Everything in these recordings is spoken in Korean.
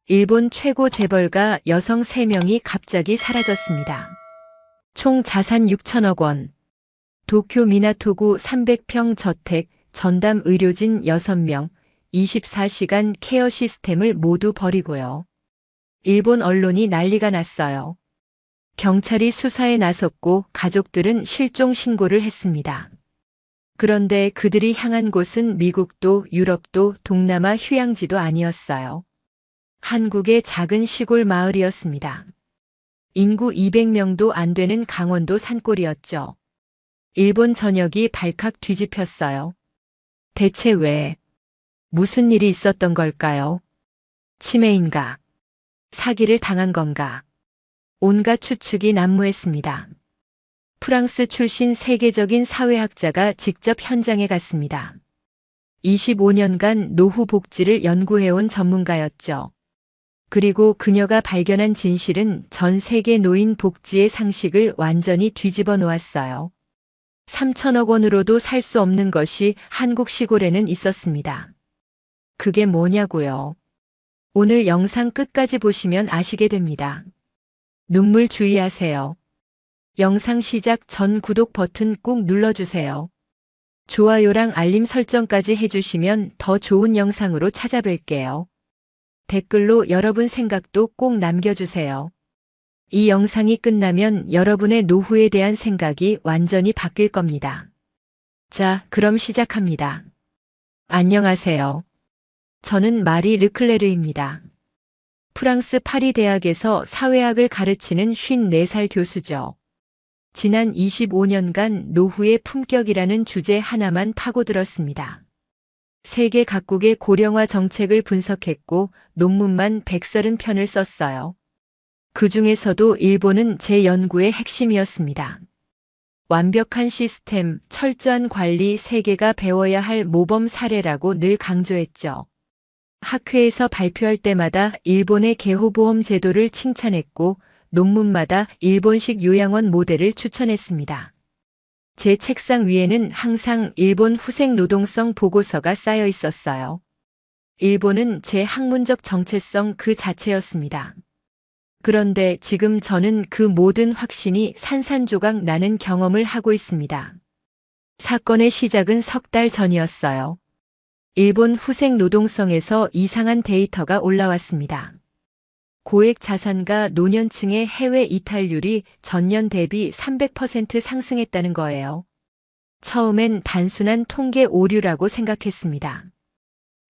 일본 최고 재벌가 여성 3명이 갑자기 사라졌습니다. 총 자산 6천억 원. 도쿄 미나토구 300평 저택, 전담 의료진 6명, 24시간 케어 시스템을 모두 버리고요. 일본 언론이 난리가 났어요. 경찰이 수사에 나섰고 가족들은 실종 신고를 했습니다. 그런데 그들이 향한 곳은 미국도 유럽도 동남아 휴양지도 아니었어요. 한국의 작은 시골 마을이었습니다. 인구 200명도 안 되는 강원도 산골이었죠. 일본 전역이 발칵 뒤집혔어요. 대체 왜? 무슨 일이 있었던 걸까요? 치매인가? 사기를 당한 건가? 온갖 추측이 난무했습니다. 프랑스 출신 세계적인 사회학자가 직접 현장에 갔습니다. 25년간 노후 복지를 연구해온 전문가였죠. 그리고 그녀가 발견한 진실은 전 세계 노인 복지의 상식을 완전히 뒤집어 놓았어요. 3천억 원으로도 살 수 없는 것이 한국 시골에는 있었습니다. 그게 뭐냐고요? 오늘 영상 끝까지 보시면 아시게 됩니다. 눈물 주의하세요. 영상 시작 전 구독 버튼 꾹 눌러주세요. 좋아요랑 알림 설정까지 해주시면 더 좋은 영상으로 찾아뵐게요. 댓글로 여러분 생각도 꼭 남겨주세요. 이 영상이 끝나면 여러분의 노후에 대한 생각이 완전히 바뀔 겁니다. 자, 그럼 시작합니다. 안녕하세요. 저는 마리 르클레르입니다. 프랑스 파리 대학에서 사회학을 가르치는 54살 교수죠. 지난 25년간 노후의 품격이라는 주제 하나만 파고들었습니다. 세계 각국의 고령화 정책을 분석했고 논문만 130편을 썼어요. 그 중에서도 일본은 제 연구의 핵심이었습니다. 완벽한 시스템, 철저한 관리, 세계가 배워야 할 모범 사례라고 늘 강조했죠. 학회에서 발표할 때마다 일본의 개호보험 제도를 칭찬했고 논문마다 일본식 요양원 모델을 추천했습니다. 제 책상 위에는 항상 일본 후생 노동성 보고서가 쌓여 있었어요. 일본은 제 학문적 정체성 그 자체였습니다. 그런데 지금 저는 그 모든 확신이 산산조각 나는 경험을 하고 있습니다. 사건의 시작은 석 달 전이었어요. 일본 후생 노동성에서 이상한 데이터가 올라왔습니다. 고액 자산가 노년층의 해외 이탈률이 전년 대비 300% 상승했다는 거예요. 처음엔 단순한 통계 오류라고 생각했습니다.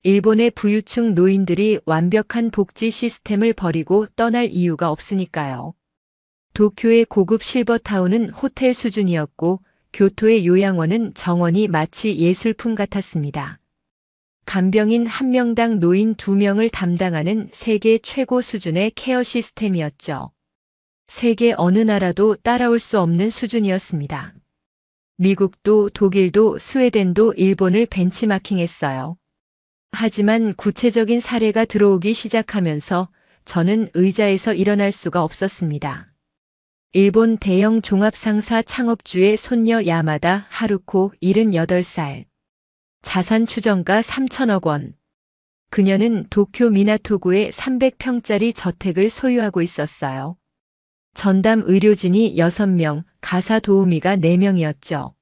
일본의 부유층 노인들이 완벽한 복지 시스템을 버리고 떠날 이유가 없으니까요. 도쿄의 고급 실버타운은 호텔 수준이었고 교토의 요양원은 정원이 마치 예술품 같았습니다. 간병인 1명당 노인 2명을 담당하는 세계 최고 수준의 케어 시스템이었죠. 세계 어느 나라도 따라올 수 없는 수준이었습니다. 미국도 독일도 스웨덴도 일본을 벤치마킹했어요. 하지만 구체적인 사례가 들어오기 시작하면서 저는 의자에서 일어날 수가 없었습니다. 일본 대형 종합상사 창업주의 손녀 야마다 하루코 78살. 자산 추정가 3천억 원. 그녀는 도쿄 미나토구에 300평짜리 저택을 소유하고 있었어요. 전담 의료진이 6명, 가사 도우미가 4명이었죠.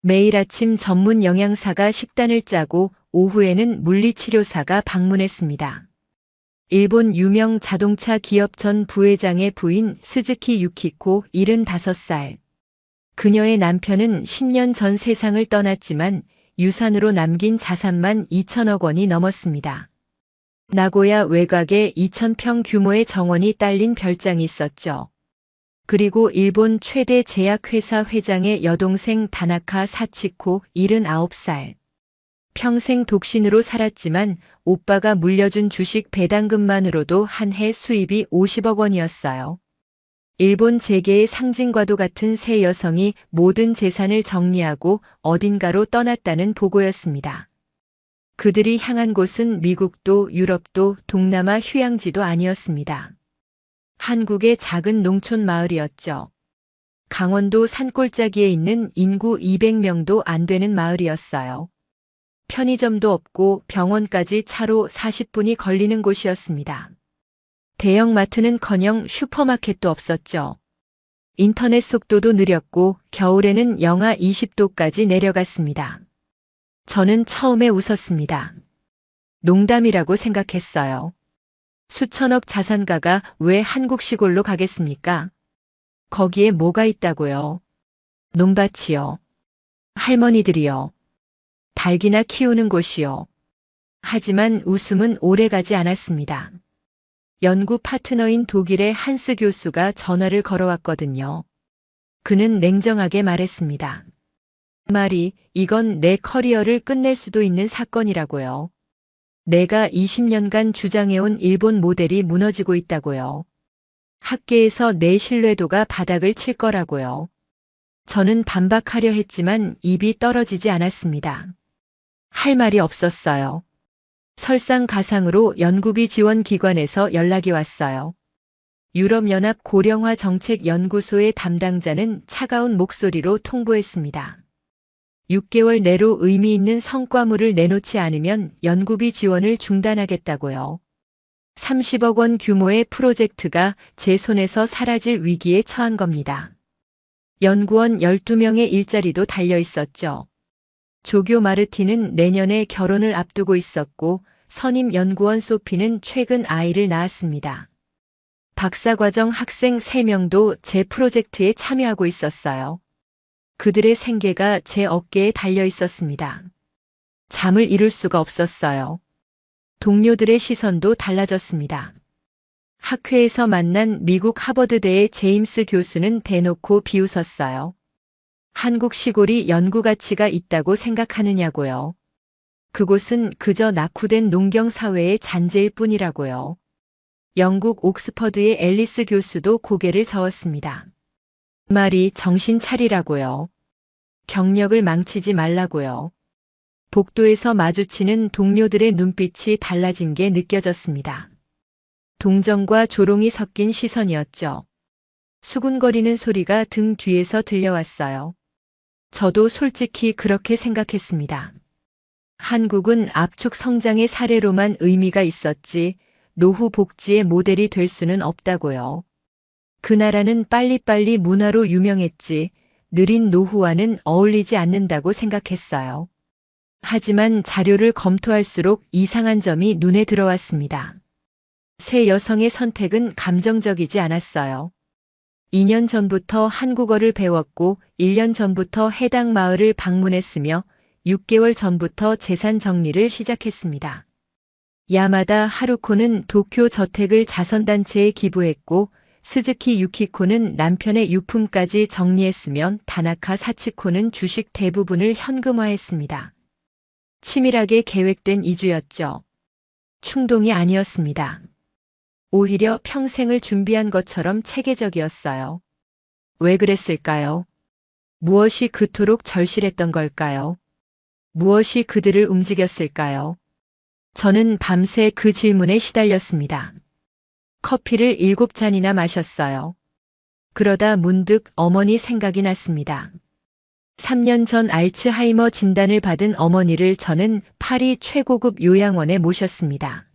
매일 아침 전문 영양사가 식단을 짜고 오후에는 물리치료사가 방문했습니다. 일본 유명 자동차 기업 전 부회장의 부인 스즈키 유키코 75살. 그녀의 남편은 10년 전 세상을 떠났지만 유산으로 남긴 자산만 2천억 원이 넘었습니다. 나고야 외곽에 2,000평 규모의 정원이 딸린 별장이 있었죠. 그리고 일본 최대 제약회사 회장의 여동생 다나카 사치코 79살. 평생 독신으로 살았지만 오빠가 물려준 주식 배당금만으로도 한 해 수입이 50억 원이었어요. 일본 재계의 상징과도 같은 세 여성이 모든 재산을 정리하고 어딘가로 떠났다는 보고였습니다. 그들이 향한 곳은 미국도 유럽도 동남아 휴양지도 아니었습니다. 한국의 작은 농촌 마을이었죠. 강원도 산골짜기에 있는 인구 200명도 안 되는 마을이었어요. 편의점도 없고 병원까지 차로 40분이 걸리는 곳이었습니다. 대형마트는커녕 슈퍼마켓도 없었죠. 인터넷 속도도 느렸고 겨울에는 영하 20도까지 내려갔습니다. 저는 처음에 웃었습니다. 농담이라고 생각했어요. 수천억 자산가가 왜 한국 시골로 가겠습니까? 거기에 뭐가 있다고요? 논밭이요. 할머니들이요. 닭이나 키우는 곳이요. 하지만 웃음은 오래가지 않았습니다. 연구 파트너인 독일의 한스 교수가 전화를 걸어왔거든요. 그는 냉정하게 말했습니다. 말이 이건 내 커리어를 끝낼 수도 있는 사건이라고요. 내가 20년간 주장해온 일본 모델이 무너지고 있다고요. 학계에서 내 신뢰도가 바닥을 칠 거라고요. 저는 반박하려 했지만 입이 떨어지지 않았습니다. 할 말이 없었어요. 설상가상으로 연구비 지원 기관에서 연락이 왔어요. 유럽연합 고령화 정책 연구소의 담당자는 차가운 목소리로 통보했습니다. 6개월 내로 의미 있는 성과물을 내놓지 않으면 연구비 지원을 중단하겠다고요. 30억 원 규모의 프로젝트가 제 손에서 사라질 위기에 처한 겁니다. 연구원 12명의 일자리도 달려 있었죠. 조교 마르티는 내년에 결혼을 앞두고 있었고 선임 연구원 소피는 최근 아이를 낳았습니다. 박사과정 학생 3명도 제 프로젝트에 참여하고 있었어요. 그들의 생계가 제 어깨에 달려 있었습니다. 잠을 이룰 수가 없었어요. 동료들의 시선도 달라졌습니다. 학회에서 만난 미국 하버드대의 제임스 교수는 대놓고 비웃었어요. 한국 시골이 연구 가치가 있다고 생각하느냐고요. 그곳은 그저 낙후된 농경 사회의 잔재일 뿐이라고요. 영국 옥스퍼드의 앨리스 교수도 고개를 저었습니다. 말이 정신 차리라고요. 경력을 망치지 말라고요. 복도에서 마주치는 동료들의 눈빛이 달라진 게 느껴졌습니다. 동정과 조롱이 섞인 시선이었죠. 수군거리는 소리가 등 뒤에서 들려왔어요. 저도 솔직히 그렇게 생각했습니다. 한국은 압축 성장의 사례로만 의미가 있었지 노후 복지의 모델이 될 수는 없다고요. 그 나라는 빨리빨리 문화로 유명했지 느린 노후와는 어울리지 않는다고 생각했어요. 하지만 자료를 검토할수록 이상한 점이 눈에 들어왔습니다. 새 여성의 선택은 감정적이지 않았어요. 2년 전부터 한국어를 배웠고 1년 전부터 해당 마을을 방문했으며 6개월 전부터 재산 정리를 시작했습니다. 야마다 하루코는 도쿄 저택을 자선단체에 기부했고 스즈키 유키코는 남편의 유품까지 정리했으면 다나카 사치코는 주식 대부분을 현금화했습니다. 치밀하게 계획된 이주였죠. 충동이 아니었습니다. 오히려 평생을 준비한 것처럼 체계적이었어요. 왜 그랬을까요? 무엇이 그토록 절실했던 걸까요? 무엇이 그들을 움직였을까요? 저는 밤새 그 질문에 시달렸습니다. 커피를 7잔이나 마셨어요. 그러다 문득 어머니 생각이 났습니다. 3년 전 알츠하이머 진단을 받은 어머니를 저는 파리 최고급 요양원에 모셨습니다.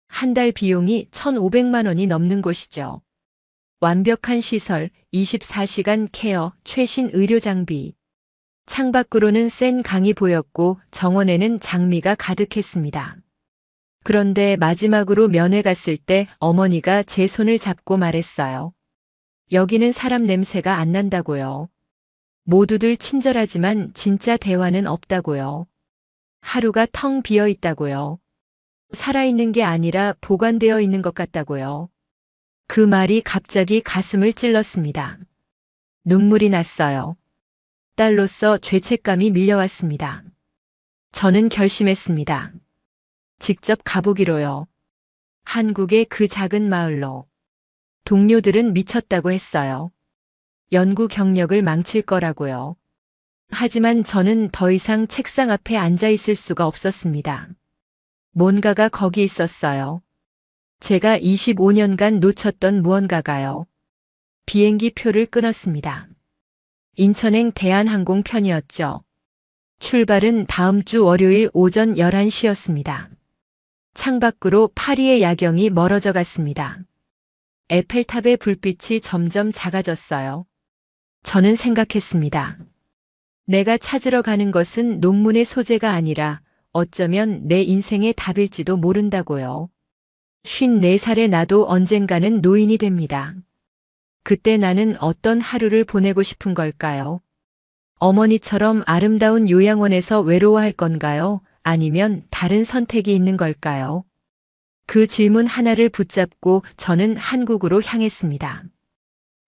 한 달 비용이 1,500만 원이 넘는 곳이죠. 완벽한 시설, 24시간 케어, 최신 의료 장비. 창밖으로는 센 강이 보였고 정원에는 장미가 가득했습니다. 그런데 마지막으로 면회 갔을 때 어머니가 제 손을 잡고 말했어요. 여기는 사람 냄새가 안 난다고요. 모두들 친절하지만 진짜 대화는 없다고요. 하루가 텅 비어 있다고요. 살아있는 게 아니라 보관되어 있는 것 같다고요. 그 말이 갑자기 가슴을 찔렀습니다. 눈물이 났어요. 딸로서 죄책감이 밀려왔습니다. 저는 결심했습니다. 직접 가보기로요. 한국의 그 작은 마을로. 동료들은 미쳤다고 했어요. 연구 경력을 망칠 거라고요. 하지만 저는 더 이상 책상 앞에 앉아 있을 수가 없었습니다. 뭔가가 거기 있었어요. 제가 25년간 놓쳤던 무언가가요. 비행기 표를 끊었습니다. 인천행 대한항공 편이었죠. 출발은 다음 주 월요일 오전 11시였습니다. 창밖으로 파리의 야경이 멀어져 갔습니다. 에펠탑의 불빛이 점점 작아졌어요. 저는 생각했습니다. 내가 찾으러 가는 것은 논문의 소재가 아니라 어쩌면 내 인생의 답일지도 모른다고요. 54살의 나도 언젠가는 노인이 됩니다. 그때 나는 어떤 하루를 보내고 싶은 걸까요? 어머니처럼 아름다운 요양원에서 외로워할 건가요? 아니면 다른 선택이 있는 걸까요? 그 질문 하나를 붙잡고 저는 한국으로 향했습니다.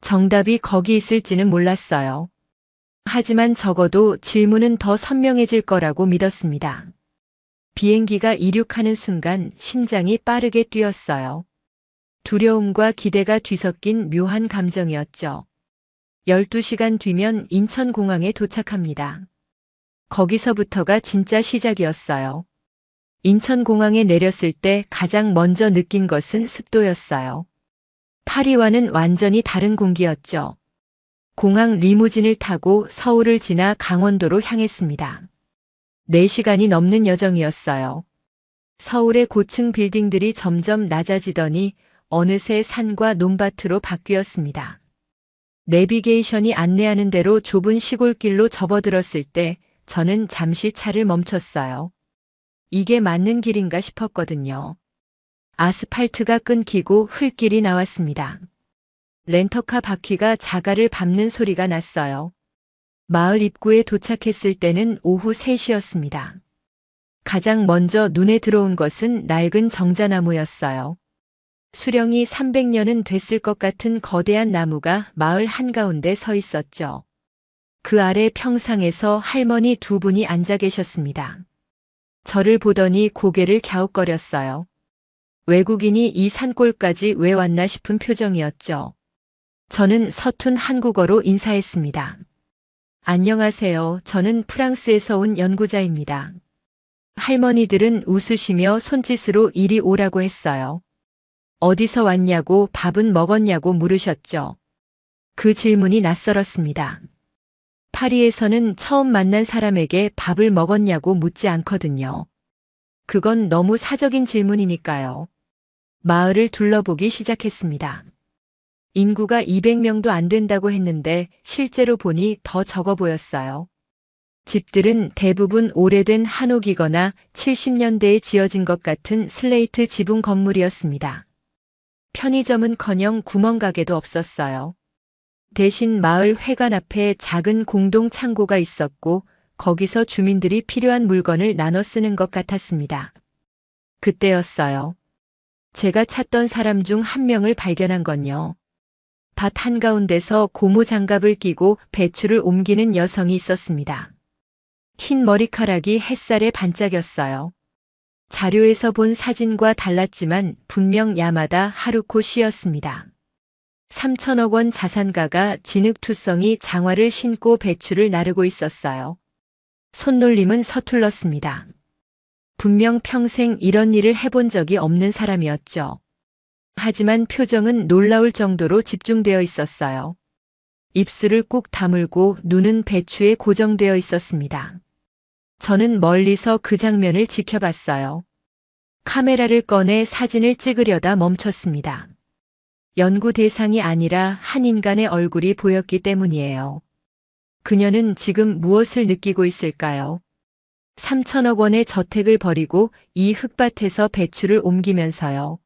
정답이 거기 있을지는 몰랐어요. 하지만 적어도 질문은 더 선명해질 거라고 믿었습니다. 비행기가 이륙하는 순간 심장이 빠르게 뛰었어요. 두려움과 기대가 뒤섞인 묘한 감정이었죠. 12시간 뒤면 인천공항에 도착합니다. 거기서부터가 진짜 시작이었어요. 인천공항에 내렸을 때 가장 먼저 느낀 것은 습도였어요. 파리와는 완전히 다른 공기였죠. 공항 리무진을 타고 서울을 지나 강원도로 향했습니다. 4시간이 넘는 여정이었어요. 서울의 고층 빌딩들이 점점 낮아지더니 어느새 산과 논밭으로 바뀌었습니다. 내비게이션이 안내하는 대로 좁은 시골길로 접어들었을 때 저는 잠시 차를 멈췄어요. 이게 맞는 길인가 싶었거든요. 아스팔트가 끊기고 흙길이 나왔습니다. 렌터카 바퀴가 자갈을 밟는 소리가 났어요. 마을 입구에 도착했을 때는 오후 3시였습니다. 가장 먼저 눈에 들어온 것은 낡은 정자나무였어요. 수령이 300년은 됐을 것 같은 거대한 나무가 마을 한가운데 서 있었죠. 그 아래 평상에서 할머니 2분이 앉아 계셨습니다. 저를 보더니 고개를 갸웃거렸어요. 외국인이 이 산골까지 왜 왔나 싶은 표정이었죠. 저는 서툰 한국어로 인사했습니다. 안녕하세요. 저는 프랑스에서 온 연구자입니다. 할머니들은 웃으시며 손짓으로 이리 오라고 했어요. 어디서 왔냐고 밥은 먹었냐고 물으셨죠. 그 질문이 낯설었습니다. 파리에서는 처음 만난 사람에게 밥을 먹었냐고 묻지 않거든요. 그건 너무 사적인 질문이니까요. 마을을 둘러보기 시작했습니다. 인구가 200명도 안 된다고 했는데 실제로 보니 더 적어 보였어요. 집들은 대부분 오래된 한옥이거나 70년대에 지어진 것 같은 슬레이트 지붕 건물이었습니다. 편의점은커녕 구멍가게도 없었어요. 대신 마을 회관 앞에 작은 공동 창고가 있었고 거기서 주민들이 필요한 물건을 나눠 쓰는 것 같았습니다. 그때였어요. 제가 찾던 사람 중 한 명을 발견한 건요. 밭 한가운데서 고무 장갑을 끼고 배추를 옮기는 여성이 있었습니다. 흰 머리카락이 햇살에 반짝였어요. 자료에서 본 사진과 달랐지만 분명 야마다 하루코 씨였습니다. 3천억 원 자산가가 진흙투성이 장화를 신고 배추를 나르고 있었어요. 손놀림은 서툴렀습니다. 분명 평생 이런 일을 해본 적이 없는 사람이었죠. 하지만 표정은 놀라울 정도로 집중되어 있었어요. 입술을 꾹 다물고 눈은 배추에 고정되어 있었습니다. 저는 멀리서 그 장면을 지켜봤어요. 카메라를 꺼내 사진을 찍으려다 멈췄습니다. 연구 대상이 아니라 한 인간의 얼굴이 보였기 때문이에요. 그녀는 지금 무엇을 느끼고 있을까요? 3천억 원의 저택을 버리고 이 흙밭에서 배추를 옮기면서요.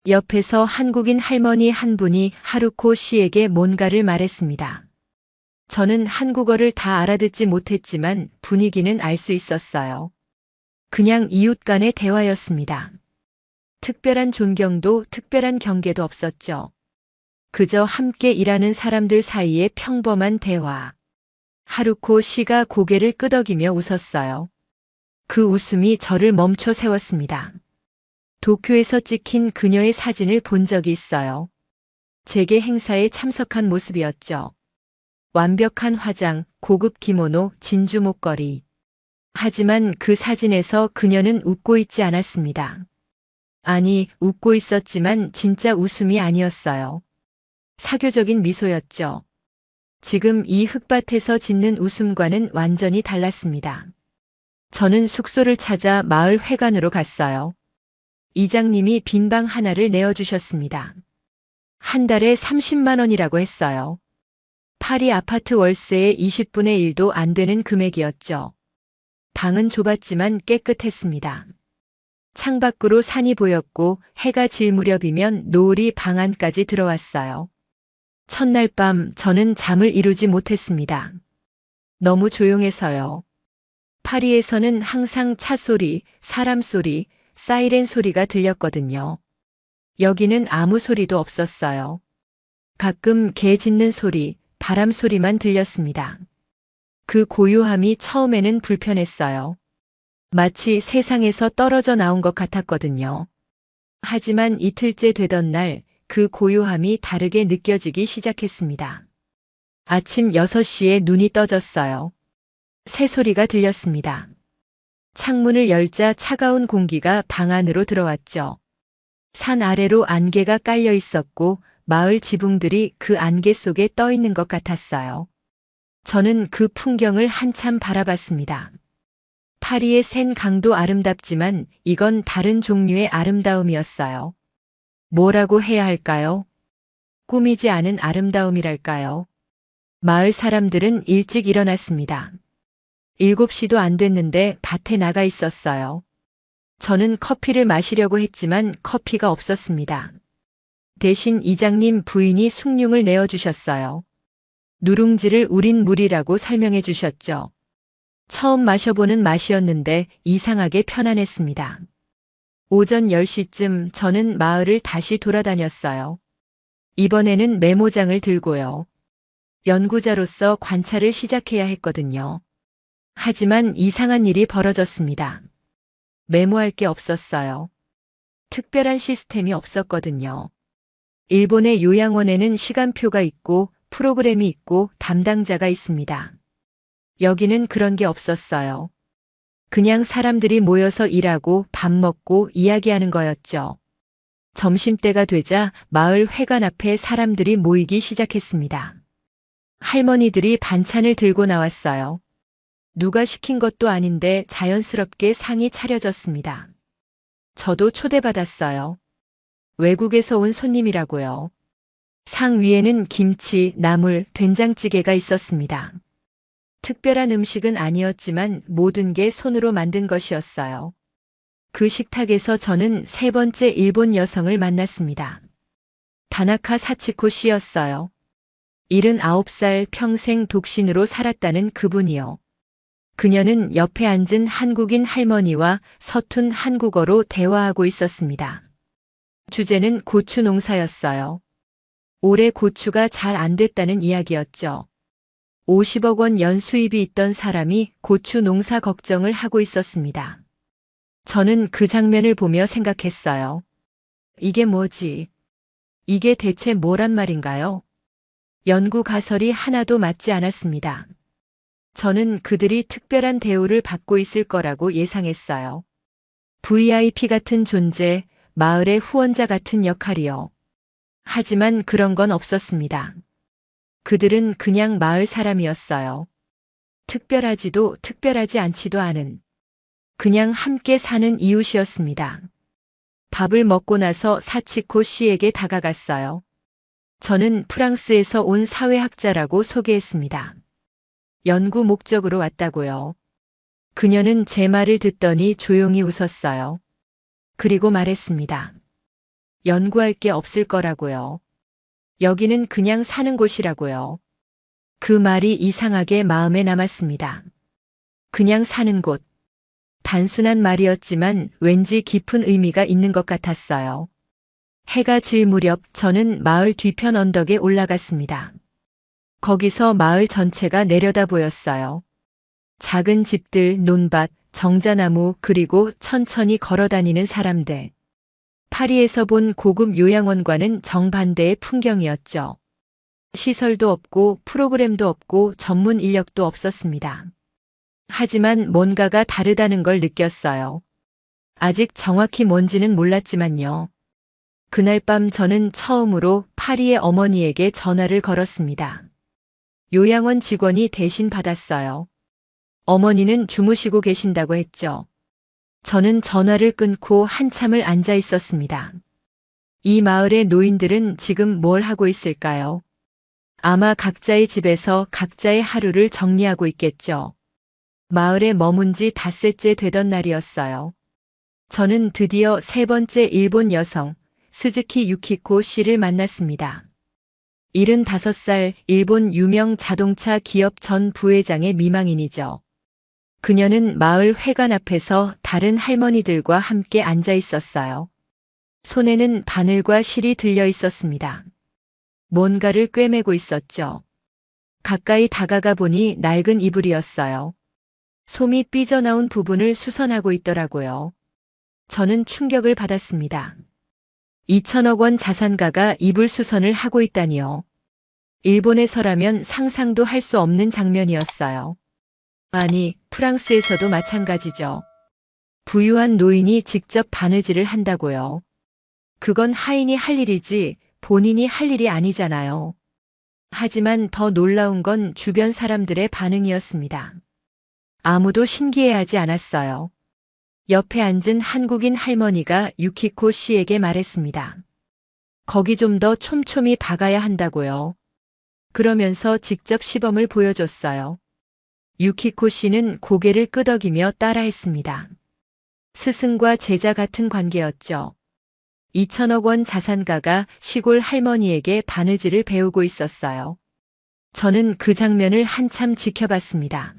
옆에서 한국인 할머니 한 분이 하루코 씨에게 뭔가를 말했습니다. 저는 한국어를 다 알아듣지 못했지만 분위기는 알 수 있었어요. 그냥 이웃 간의 대화였습니다. 특별한 존경도 특별한 경계도 없었죠. 그저 함께 일하는 사람들 사이의 평범한 대화. 하루코 씨가 고개를 끄덕이며 웃었어요. 그 웃음이 저를 멈춰 세웠습니다. 도쿄에서 찍힌 그녀의 사진을 본 적이 있어요. 재계 행사에 참석한 모습이었죠. 완벽한 화장, 고급 기모노, 진주 목걸이. 하지만 그 사진에서 그녀는 웃고 있지 않았습니다. 아니, 웃고 있었지만 진짜 웃음이 아니었어요. 사교적인 미소였죠. 지금 이 흙밭에서 짓는 웃음과는 완전히 달랐습니다. 저는 숙소를 찾아 마을 회관으로 갔어요. 이장님이 빈 방 하나를 내어주셨습니다. 한 달에 30만 원이라고 했어요. 파리 아파트 월세의 20분의 1도 안 되는 금액이었죠. 방은 좁았지만 깨끗했습니다. 창밖으로 산이 보였고 해가 질 무렵이면 노을이 방 안까지 들어왔어요. 첫날 밤 저는 잠을 이루지 못했습니다. 너무 조용해서요. 파리에서는 항상 차 소리, 사람 소리, 사이렌 소리가 들렸거든요. 여기는 아무 소리도 없었어요. 가끔 개 짖는 소리, 바람 소리만 들렸습니다. 그 고요함이 처음에는 불편했어요. 마치 세상에서 떨어져 나온 것 같았거든요. 하지만 이틀째 되던 날 그 고요함이 다르게 느껴지기 시작했습니다. 아침 6시에 눈이 떠졌어요. 새소리가 들렸습니다. 창문을 열자 차가운 공기가 방 안으로 들어왔죠. 산 아래로 안개가 깔려 있었고 마을 지붕들이 그 안개 속에 떠 있는 것 같았어요. 저는 그 풍경을 한참 바라봤습니다. 파리의 센 강도 아름답지만 이건 다른 종류의 아름다움이었어요. 뭐라고 해야 할까요? 꾸미지 않은 아름다움이랄까요? 마을 사람들은 일찍 일어났습니다. 7시도 안 됐는데 밭에 나가 있었어요. 저는 커피를 마시려고 했지만 커피가 없었습니다. 대신 이장님 부인이 숭늉을 내어주셨어요. 누룽지를 우린 물이라고 설명해 주셨죠. 처음 마셔보는 맛이었는데 이상하게 편안했습니다. 오전 10시쯤 저는 마을을 다시 돌아다녔어요. 이번에는 메모장을 들고요. 연구자로서 관찰을 시작해야 했거든요. 하지만 이상한 일이 벌어졌습니다. 메모할 게 없었어요. 특별한 시스템이 없었거든요. 일본의 요양원에는 시간표가 있고 프로그램이 있고 담당자가 있습니다. 여기는 그런 게 없었어요. 그냥 사람들이 모여서 일하고 밥 먹고 이야기하는 거였죠. 점심때가 되자 마을 회관 앞에 사람들이 모이기 시작했습니다. 할머니들이 반찬을 들고 나왔어요. 누가 시킨 것도 아닌데 자연스럽게 상이 차려졌습니다. 저도 초대받았어요. 외국에서 온 손님이라고요. 상 위에는 김치, 나물, 된장찌개가 있었습니다. 특별한 음식은 아니었지만 모든 게 손으로 만든 것이었어요. 그 식탁에서 저는 세 번째 일본 여성을 만났습니다. 다나카 사치코 씨였어요. 79살 평생 독신으로 살았다는 그분이요. 그녀는 옆에 앉은 한국인 할머니와 서툰 한국어로 대화하고 있었습니다. 주제는 고추 농사였어요. 올해 고추가 잘 안 됐다는 이야기였죠. 50억 원 연수입이 있던 사람이 고추 농사 걱정을 하고 있었습니다. 저는 그 장면을 보며 생각했어요. 이게 뭐지? 이게 대체 뭐란 말인가요? 연구 가설이 하나도 맞지 않았습니다. 저는 그들이 특별한 대우를 받고 있을 거라고 예상했어요. VIP 같은 존재, 마을의 후원자 같은 역할이요. 하지만 그런 건 없었습니다. 그들은 그냥 마을 사람이었어요. 특별하지도 특별하지 않지도 않은 그냥 함께 사는 이웃이었습니다. 밥을 먹고 나서 사치코 씨에게 다가갔어요. 저는 프랑스에서 온 사회학자라고 소개했습니다. 연구 목적으로 왔다고요. 그녀는 제 말을 듣더니 조용히 웃었어요. 그리고 말했습니다. 연구할 게 없을 거라고요. 여기는 그냥 사는 곳이라고요. 그 말이 이상하게 마음에 남았습니다. 그냥 사는 곳. 단순한 말이었지만 왠지 깊은 의미가 있는 것 같았어요. 해가 질 무렵 저는 마을 뒤편 언덕에 올라갔습니다. 거기서 마을 전체가 내려다 보였어요. 작은 집들, 논밭, 정자나무, 그리고 천천히 걸어다니는 사람들. 파리에서 본 고급 요양원과는 정반대의 풍경이었죠. 시설도 없고 프로그램도 없고 전문 인력도 없었습니다. 하지만 뭔가가 다르다는 걸 느꼈어요. 아직 정확히 뭔지는 몰랐지만요. 그날 밤 저는 처음으로 파리의 어머니에게 전화를 걸었습니다. 요양원 직원이 대신 받았어요. 어머니는 주무시고 계신다고 했죠. 저는 전화를 끊고 한참을 앉아 있었습니다. 이 마을의 노인들은 지금 뭘 하고 있을까요? 아마 각자의 집에서 각자의 하루를 정리하고 있겠죠. 마을에 머문 지 닷새째 되던 날이었어요. 저는 드디어 세 번째 일본 여성, 스즈키 유키코 씨를 만났습니다. 75살 일본 유명 자동차 기업 전 부회장의 미망인이죠. 그녀는 마을 회관 앞에서 다른 할머니들과 함께 앉아 있었어요. 손에는 바늘과 실이 들려 있었습니다. 뭔가를 꿰매고 있었죠. 가까이 다가가 보니 낡은 이불이었어요. 솜이 삐져나온 부분을 수선하고 있더라고요. 저는 충격을 받았습니다. 2천억 원 자산가가 이불 수선을 하고 있다니요. 일본에서라면 상상도 할 수 없는 장면이었어요. 아니, 프랑스에서도 마찬가지죠. 부유한 노인이 직접 바느질을 한다고요. 그건 하인이 할 일이지 본인이 할 일이 아니잖아요. 하지만 더 놀라운 건 주변 사람들의 반응이었습니다. 아무도 신기해하지 않았어요. 옆에 앉은 한국인 할머니가 유키코 씨에게 말했습니다. 거기 좀 더 촘촘히 박아야 한다고요. 그러면서 직접 시범을 보여줬어요. 유키코 씨는 고개를 끄덕이며 따라했습니다. 스승과 제자 같은 관계였죠. 2천억 원 자산가가 시골 할머니에게 바느질을 배우고 있었어요. 저는 그 장면을 한참 지켜봤습니다.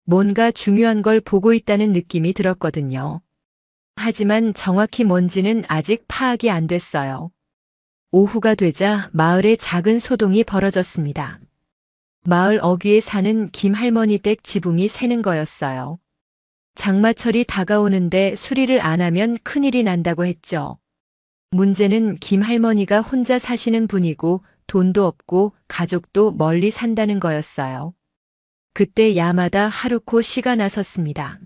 뭔가 중요한 걸 보고 있다는 느낌이 들었거든요. 하지만 정확히 뭔지는 아직 파악이 안 됐어요. 오후가 되자 마을에 작은 소동이 벌어졌습니다. 마을 어귀에 사는 김할머니 댁 지붕이 새는 거였어요. 장마철이 다가오는데 수리를 안 하면 큰일이 난다고 했죠. 문제는 김할머니가 혼자 사시는 분이고 돈도 없고 가족도 멀리 산다는 거였어요. 그때 야마다 하루코 씨가 나섰습니다.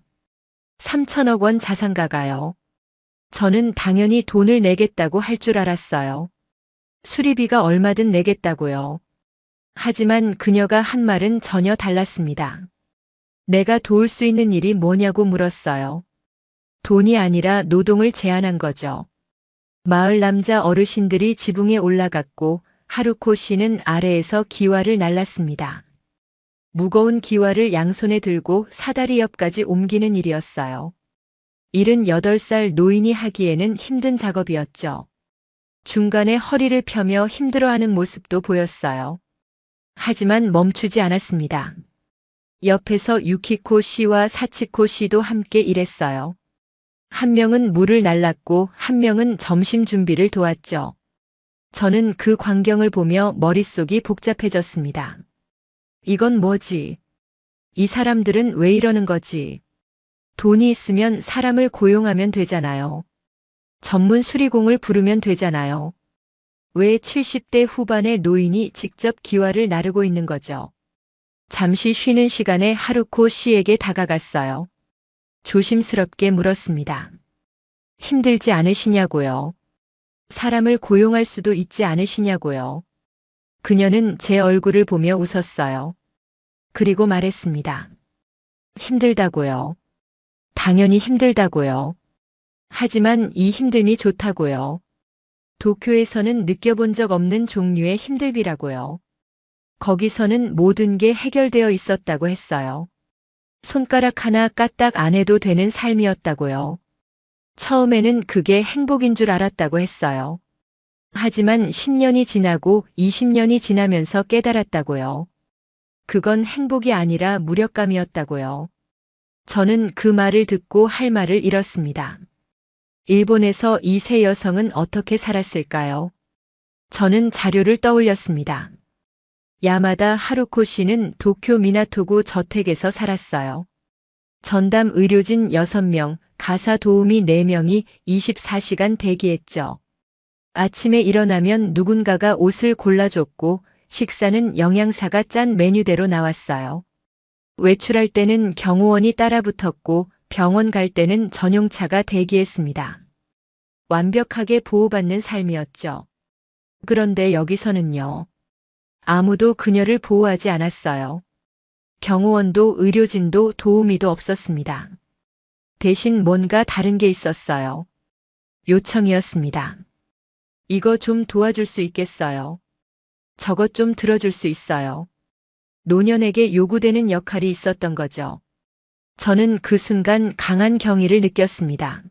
3천억 원 자산가가요. 저는 당연히 돈을 내겠다고 할 줄 알았어요. 수리비가 얼마든 내겠다고요. 하지만 그녀가 한 말은 전혀 달랐습니다. 내가 도울 수 있는 일이 뭐냐고 물었어요. 돈이 아니라 노동을 제안한 거죠. 마을 남자 어르신들이 지붕에 올라갔고 하루코 씨는 아래에서 기와를 날랐습니다. 무거운 기와를 양손에 들고 사다리 옆까지 옮기는 일이었어요. 78살 노인이 하기에는 힘든 작업이었죠. 중간에 허리를 펴며 힘들어하는 모습도 보였어요. 하지만 멈추지 않았습니다. 옆에서 유키코 씨와 사치코 씨도 함께 일했어요. 한 명은 물을 날랐고 한 명은 점심 준비를 도왔죠. 저는 그 광경을 보며 머릿속이 복잡해졌습니다. 이건 뭐지? 이 사람들은 왜 이러는 거지? 돈이 있으면 사람을 고용하면 되잖아요. 전문 수리공을 부르면 되잖아요. 왜 70대 후반의 노인이 직접 기와를 나르고 있는 거죠? 잠시 쉬는 시간에 하루코 씨에게 다가갔어요. 조심스럽게 물었습니다. 힘들지 않으시냐고요? 사람을 고용할 수도 있지 않으시냐고요? 그녀는 제 얼굴을 보며 웃었어요. 그리고 말했습니다. 힘들다고요. 당연히 힘들다고요. 하지만 이 힘듦이 좋다고요. 도쿄에서는 느껴본 적 없는 종류의 힘듦이라고요. 거기서는 모든 게 해결되어 있었다고 했어요. 손가락 하나 까딱 안 해도 되는 삶이었다고요. 처음에는 그게 행복인 줄 알았다고 했어요. 하지만 10년이 지나고 20년이 지나면서 깨달았다고요. 그건 행복이 아니라 무력감이었다고요. 저는 그 말을 듣고 할 말을 잃었습니다. 일본에서 이 세 여성은 어떻게 살았을까요? 저는 자료를 떠올렸습니다. 야마다 하루코 씨는 도쿄 미나토구 저택에서 살았어요. 전담 의료진 6명, 가사 도우미 4명이 24시간 대기했죠. 아침에 일어나면 누군가가 옷을 골라줬고 식사는 영양사가 짠 메뉴대로 나왔어요. 외출할 때는 경호원이 따라붙었고 병원 갈 때는 전용차가 대기했습니다. 완벽하게 보호받는 삶이었죠. 그런데 여기서는요. 아무도 그녀를 보호하지 않았어요. 경호원도 의료진도 도우미도 없었습니다. 대신 뭔가 다른 게 있었어요. 요청이었습니다. 이거 좀 도와줄 수 있겠어요? 저것 좀 들어줄 수 있어요? 노년에게 요구되는 역할이 있었던 거죠. 저는 그 순간 강한 경의를 느꼈습니다.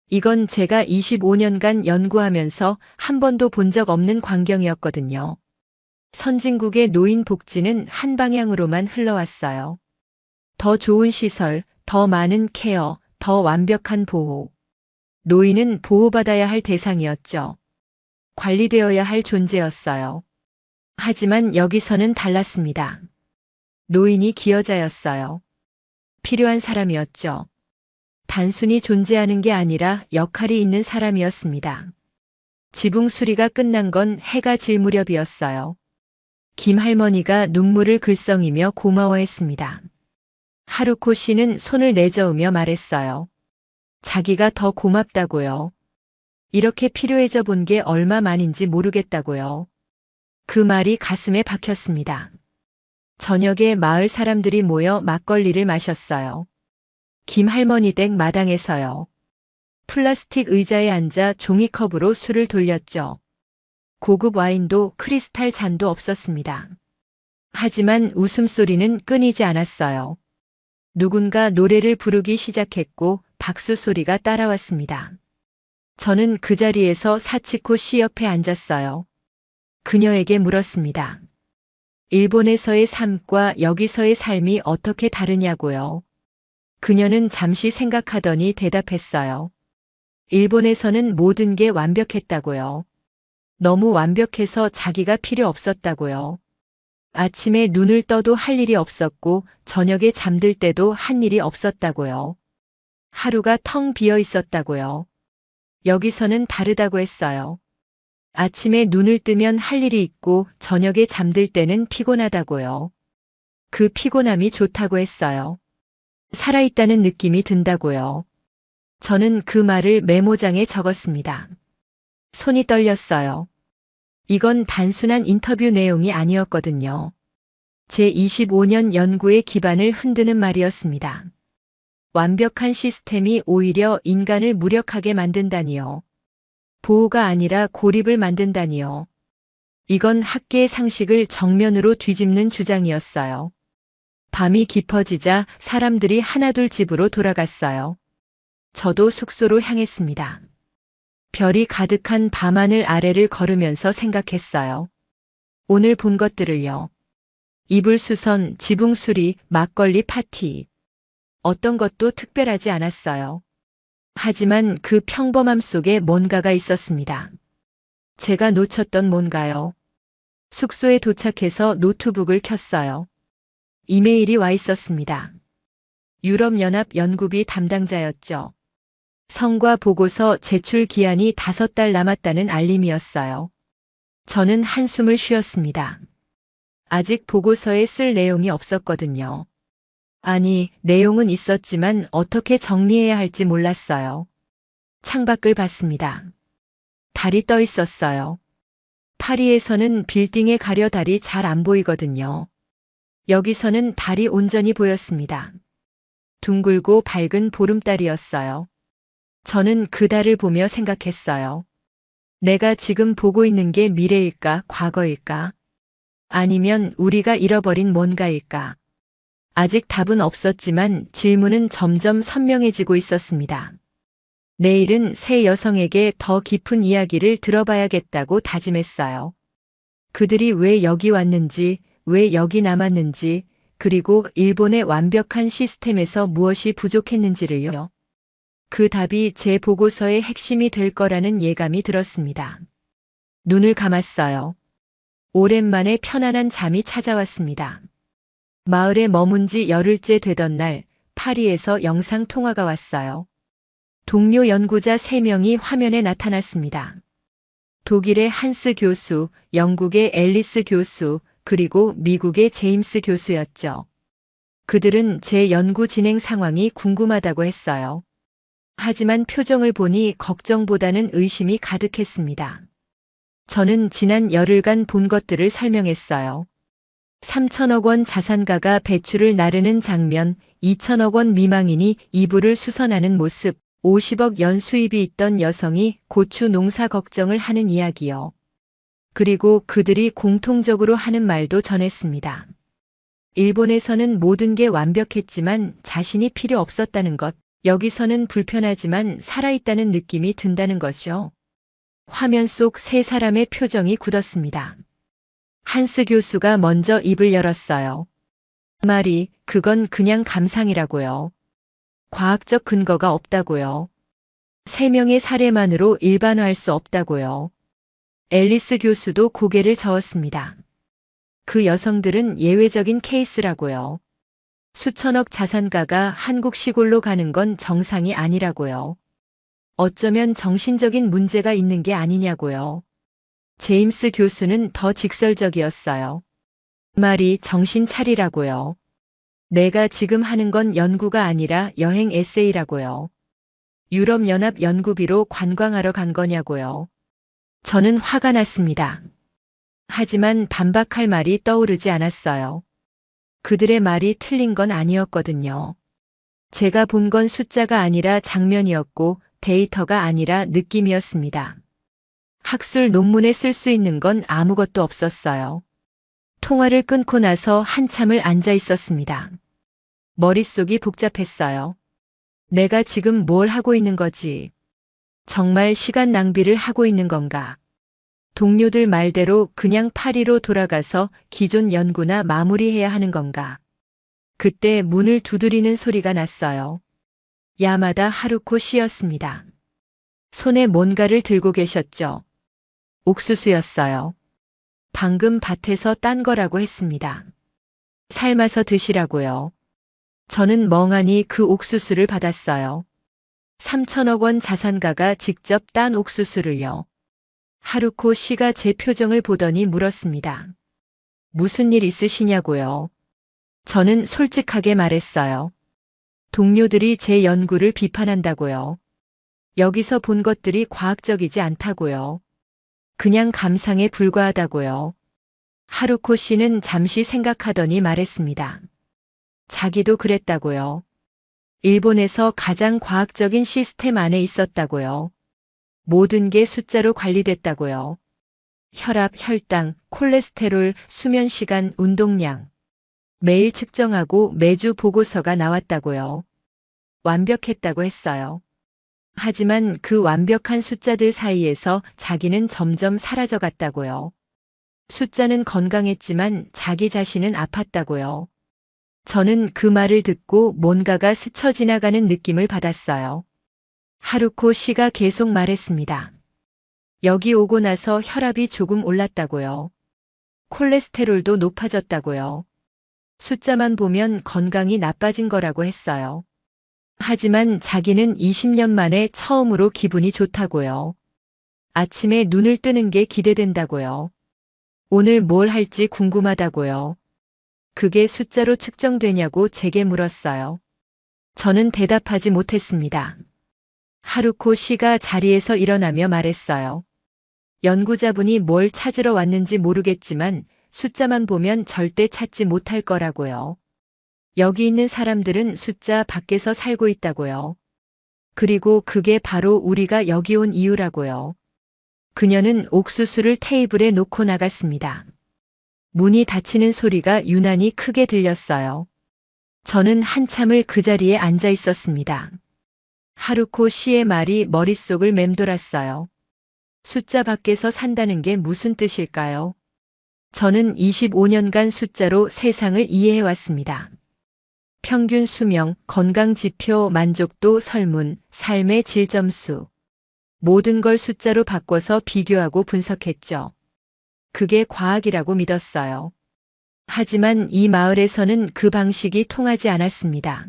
이건 제가 25년간 연구하면서 한 번도 본 적 없는 광경이었거든요. 선진국의 노인 복지는 한 방향으로만 흘러왔어요. 더 좋은 시설, 더 많은 케어, 더 완벽한 보호. 노인은 보호받아야 할 대상이었죠. 관리되어야 할 존재였어요. 하지만 여기서는 달랐습니다. 노인이 기여자였어요. 필요한 사람이었죠. 단순히 존재하는 게 아니라 역할이 있는 사람이었습니다. 지붕 수리가 끝난 건 해가 질 무렵이었어요. 김 할머니가 눈물을 글썽이며 고마워했습니다. 하루코 씨는 손을 내저으며 말했어요. 자기가 더 고맙다고요. 이렇게 필요해져 본 게 얼마 만인지 모르겠다고요. 그 말이 가슴에 박혔습니다. 저녁에 마을 사람들이 모여 막걸리를 마셨어요. 김 할머니 댁 마당에서요. 플라스틱 의자에 앉아 종이컵으로 술을 돌렸죠. 고급 와인도 크리스탈 잔도 없었습니다. 하지만 웃음소리는 끊이지 않았어요. 누군가 노래를 부르기 시작했고 박수 소리가 따라왔습니다. 저는 그 자리에서 사치코 씨 옆에 앉았어요. 그녀에게 물었습니다. 일본에서의 삶과 여기서의 삶이 어떻게 다르냐고요. 그녀는 잠시 생각하더니 대답했어요. 일본에서는 모든 게 완벽했다고요. 너무 완벽해서 자기가 필요 없었다고요. 아침에 눈을 떠도 할 일이 없었고 저녁에 잠들 때도 한 일이 없었다고요. 하루가 텅 비어 있었다고요. 여기서는 다르다고 했어요. 아침에 눈을 뜨면 할 일이 있고 저녁에 잠들 때는 피곤하다고요. 그 피곤함이 좋다고 했어요. 살아있다는 느낌이 든다고요. 저는 그 말을 메모장에 적었습니다. 손이 떨렸어요. 이건 단순한 인터뷰 내용이 아니었거든요. 제 25년 연구의 기반을 흔드는 말이었습니다. 완벽한 시스템이 오히려 인간을 무력하게 만든다니요. 보호가 아니라 고립을 만든다니요. 이건 학계의 상식을 정면으로 뒤집는 주장이었어요. 밤이 깊어지자 사람들이 하나둘 집으로 돌아갔어요. 저도 숙소로 향했습니다. 별이 가득한 밤하늘 아래를 걸으면서 생각했어요. 오늘 본 것들을요. 이불 수선, 지붕 수리, 막걸리 파티. 어떤 것도 특별하지 않았어요. 하지만 그 평범함 속에 뭔가가 있었습니다. 제가 놓쳤던 뭔가요. 숙소에 도착해서 노트북을 켰어요. 이메일이 와 있었습니다. 유럽연합 연구비 담당자였죠. 성과 보고서 제출 기한이 5달 남았다는 알림이었어요. 저는 한숨을 쉬었습니다. 아직 보고서에 쓸 내용이 없었거든요. 아니, 내용은 있었지만 어떻게 정리해야 할지 몰랐어요. 창밖을 봤습니다. 달이 떠 있었어요. 파리에서는 빌딩에 가려 달이 잘 안 보이거든요. 여기서는 달이 온전히 보였습니다. 둥글고 밝은 보름달이었어요. 저는 그 달을 보며 생각했어요. 내가 지금 보고 있는 게 미래일까, 과거일까? 아니면 우리가 잃어버린 뭔가일까? 아직 답은 없었지만 질문은 점점 선명해지고 있었습니다. 내일은 새 여성에게 더 깊은 이야기를 들어봐야겠다고 다짐했어요. 그들이 왜 여기 왔는지, 왜 여기 남았는지, 그리고 일본의 완벽한 시스템에서 무엇이 부족했는지를요. 그 답이 제 보고서의 핵심이 될 거라는 예감이 들었습니다. 눈을 감았어요. 오랜만에 편안한 잠이 찾아왔습니다. 마을에 머문 지 열흘째 되던 날, 파리에서 영상 통화가 왔어요. 동료 연구자 3명이 화면에 나타났습니다. 독일의 한스 교수, 영국의 앨리스 교수, 그리고 미국의 제임스 교수였죠. 그들은 제 연구 진행 상황이 궁금하다고 했어요. 하지만 표정을 보니 걱정보다는 의심이 가득했습니다. 저는 지난 열흘간 본 것들을 설명했어요. 3천억 원 자산가가 배추를 나르는 장면, 2천억 원 미망인이 이불을 수선하는 모습, 50억 연 수입이 있던 여성이 고추 농사 걱정을 하는 이야기요. 그리고 그들이 공통적으로 하는 말도 전했습니다. 일본에서는 모든 게 완벽했지만 자신이 필요 없었다는 것, 여기서는 불편하지만 살아있다는 느낌이 든다는 것이요. 화면 속 세 사람의 표정이 굳었습니다. 한스 교수가 먼저 입을 열었어요. 말이, 그건 그냥 감상이라고요. 과학적 근거가 없다고요. 3명의 사례만으로 일반화할 수 없다고요. 앨리스 교수도 고개를 저었습니다. 그 여성들은 예외적인 케이스라고요. 수천억 자산가가 한국 시골로 가는 건 정상이 아니라고요. 어쩌면 정신적인 문제가 있는 게 아니냐고요. 제임스 교수는 더 직설적이었어요. 말이 정신 차리라고요. 내가 지금 하는 건 연구가 아니라 여행 에세이라고요. 유럽연합 연구비로 관광하러 간 거냐고요. 저는 화가 났습니다. 하지만 반박할 말이 떠오르지 않았어요. 그들의 말이 틀린 건 아니었거든요. 제가 본 건 숫자가 아니라 장면이었고 데이터가 아니라 느낌이었습니다. 학술 논문에 쓸 수 있는 건 아무것도 없었어요. 통화를 끊고 나서 한참을 앉아 있었습니다. 머릿속이 복잡했어요. 내가 지금 뭘 하고 있는 거지? 정말 시간 낭비를 하고 있는 건가? 동료들 말대로 그냥 파리로 돌아가서 기존 연구나 마무리해야 하는 건가? 그때 문을 두드리는 소리가 났어요. 야마다 하루코 씨였습니다. 손에 뭔가를 들고 계셨죠. 옥수수였어요. 방금 밭에서 딴 거라고 했습니다. 삶아서 드시라고요. 저는 멍하니 그 옥수수를 받았어요. 3천억 원 자산가가 직접 딴 옥수수를요. 하루코 씨가 제 표정을 보더니 물었습니다. 무슨 일 있으시냐고요. 저는 솔직하게 말했어요. 동료들이 제 연구를 비판한다고요. 여기서 본 것들이 과학적이지 않다고요. 그냥 감상에 불과하다고요. 하루코 씨는 잠시 생각하더니 말했습니다. 자기도 그랬다고요. 일본에서 가장 과학적인 시스템 안에 있었다고요. 모든 게 숫자로 관리됐다고요. 혈압, 혈당, 콜레스테롤, 수면 시간, 운동량. 매일 측정하고 매주 보고서가 나왔다고요. 완벽했다고 했어요. 하지만 그 완벽한 숫자들 사이에서 자기는 점점 사라져갔다고요. 숫자는 건강했지만 자기 자신은 아팠다고요. 저는 그 말을 듣고 뭔가가 스쳐 지나가는 느낌을 받았어요. 하루코 씨가 계속 말했습니다. 여기 오고 나서 혈압이 조금 올랐다고요. 콜레스테롤도 높아졌다고요. 숫자만 보면 건강이 나빠진 거라고 했어요. 하지만 자기는 20년 만에 처음으로 기분이 좋다고요. 아침에 눈을 뜨는 게 기대된다고요. 오늘 뭘 할지 궁금하다고요. 그게 숫자로 측정되냐고 제게 물었어요. 저는 대답하지 못했습니다. 하루코 씨가 자리에서 일어나며 말했어요. 연구자분이 뭘 찾으러 왔는지 모르겠지만 숫자만 보면 절대 찾지 못할 거라고요. 여기 있는 사람들은 숫자 밖에서 살고 있다고요. 그리고 그게 바로 우리가 여기 온 이유라고요. 그녀는 옥수수를 테이블에 놓고 나갔습니다. 문이 닫히는 소리가 유난히 크게 들렸어요. 저는 한참을 그 자리에 앉아 있었습니다. 하루코 씨의 말이 머릿속을 맴돌았어요. 숫자 밖에서 산다는 게 무슨 뜻일까요? 저는 25년간 숫자로 세상을 이해해왔습니다. 평균 수명, 건강 지표, 만족도, 설문, 삶의 질 점수. 모든 걸 숫자로 바꿔서 비교하고 분석했죠. 그게 과학이라고 믿었어요. 하지만 이 마을에서는 그 방식이 통하지 않았습니다.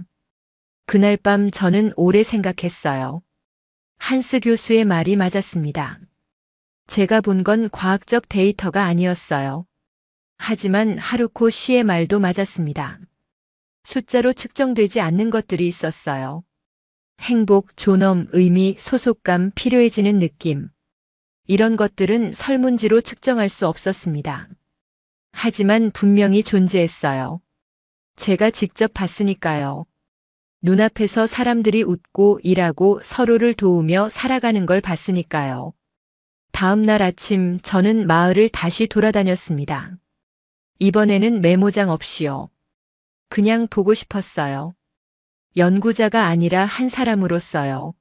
그날 밤 저는 오래 생각했어요. 한스 교수의 말이 맞았습니다. 제가 본 건 과학적 데이터가 아니었어요. 하지만 하루코 씨의 말도 맞았습니다. 숫자로 측정되지 않는 것들이 있었어요. 행복, 존엄, 의미, 소속감, 필요해지는 느낌. 이런 것들은 설문지로 측정할 수 없었습니다. 하지만 분명히 존재했어요. 제가 직접 봤으니까요. 눈앞에서 사람들이 웃고 일하고 서로를 도우며 살아가는 걸 봤으니까요. 다음 날 아침 저는 마을을 다시 돌아다녔습니다. 이번에는 메모장 없이요. 그냥 보고 싶었어요. 연구자가 아니라 한 사람으로서요.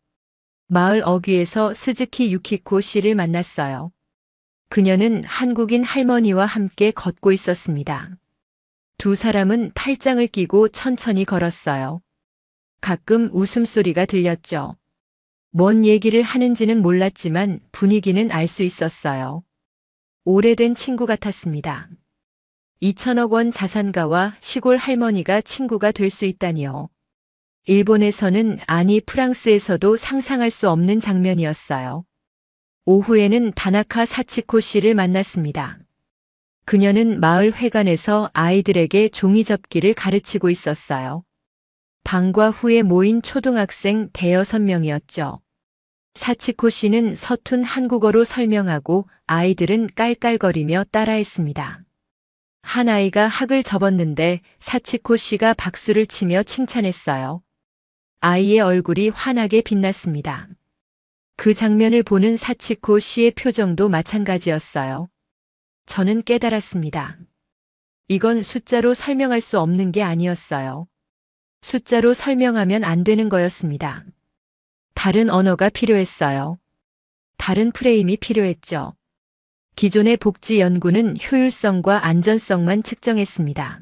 마을 어귀에서 스즈키 유키코 씨를 만났어요. 그녀는 한국인 할머니와 함께 걷고 있었습니다. 두 사람은 팔짱을 끼고 천천히 걸었어요. 가끔 웃음소리가 들렸죠. 뭔 얘기를 하는지는 몰랐지만 분위기는 알 수 있었어요. 오래된 친구 같았습니다. 2천억 원 자산가와 시골 할머니가 친구가 될 수 있다니요. 일본에서는 아니 프랑스에서도 상상할 수 없는 장면이었어요. 오후에는 다나카 사치코 씨를 만났습니다. 그녀는 마을 회관에서 아이들에게 종이접기를 가르치고 있었어요. 방과 후에 모인 초등학생 대여섯 명이었죠. 사치코 씨는 서툰 한국어로 설명하고 아이들은 깔깔거리며 따라했습니다. 한 아이가 학을 접었는데 사치코 씨가 박수를 치며 칭찬했어요. 아이의 얼굴이 환하게 빛났습니다. 그 장면을 보는 사치코 씨의 표정도 마찬가지였어요. 저는 깨달았습니다. 이건 숫자로 설명할 수 없는 게 아니었어요. 숫자로 설명하면 안 되는 거였습니다. 다른 언어가 필요했어요. 다른 프레임이 필요했죠. 기존의 복지 연구는 효율성과 안전성만 측정했습니다.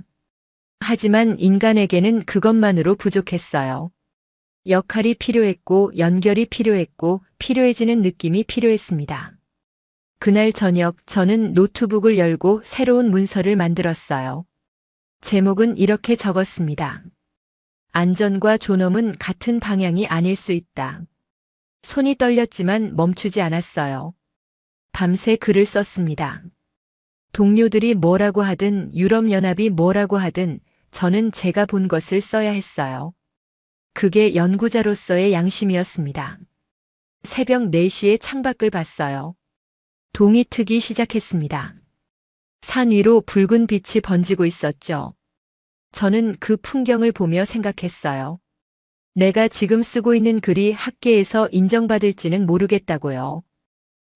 하지만 인간에게는 그것만으로 부족했어요. 역할이 필요했고 연결이 필요했고 필요해지는 느낌이 필요했습니다. 그날 저녁 저는 노트북을 열고 새로운 문서를 만들었어요. 제목은 이렇게 적었습니다. 안전과 존엄은 같은 방향이 아닐 수 있다. 손이 떨렸지만 멈추지 않았어요. 밤새 글을 썼습니다. 동료들이 뭐라고 하든 유럽연합이 뭐라고 하든 저는 제가 본 것을 써야 했어요. 그게 연구자로서의 양심이었습니다. 새벽 4시에 창밖을 봤어요. 동이 트기 시작했습니다. 산 위로 붉은 빛이 번지고 있었죠. 저는 그 풍경을 보며 생각했어요. 내가 지금 쓰고 있는 글이 학계에서 인정받을지는 모르겠다고요.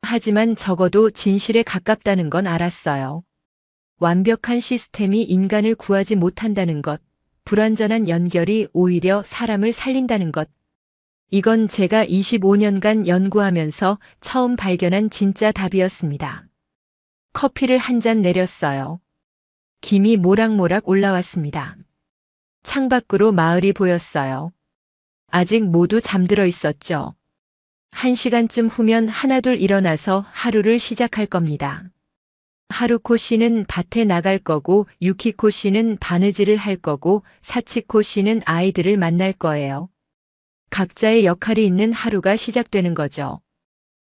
하지만 적어도 진실에 가깝다는 건 알았어요. 완벽한 시스템이 인간을 구하지 못한다는 것, 불완전한 연결이 오히려 사람을 살린다는 것. 이건 제가 25년간 연구하면서 처음 발견한 진짜 답이었습니다. 커피를 한 잔 내렸어요. 김이 모락모락 올라왔습니다. 창밖으로 마을이 보였어요. 아직 모두 잠들어 있었죠. 1시간쯤 후면 하나둘 일어나서 하루를 시작할 겁니다. 하루코 씨는 밭에 나갈 거고 유키코 씨는 바느질을 할 거고 사치코 씨는 아이들을 만날 거예요. 각자의 역할이 있는 하루가 시작되는 거죠.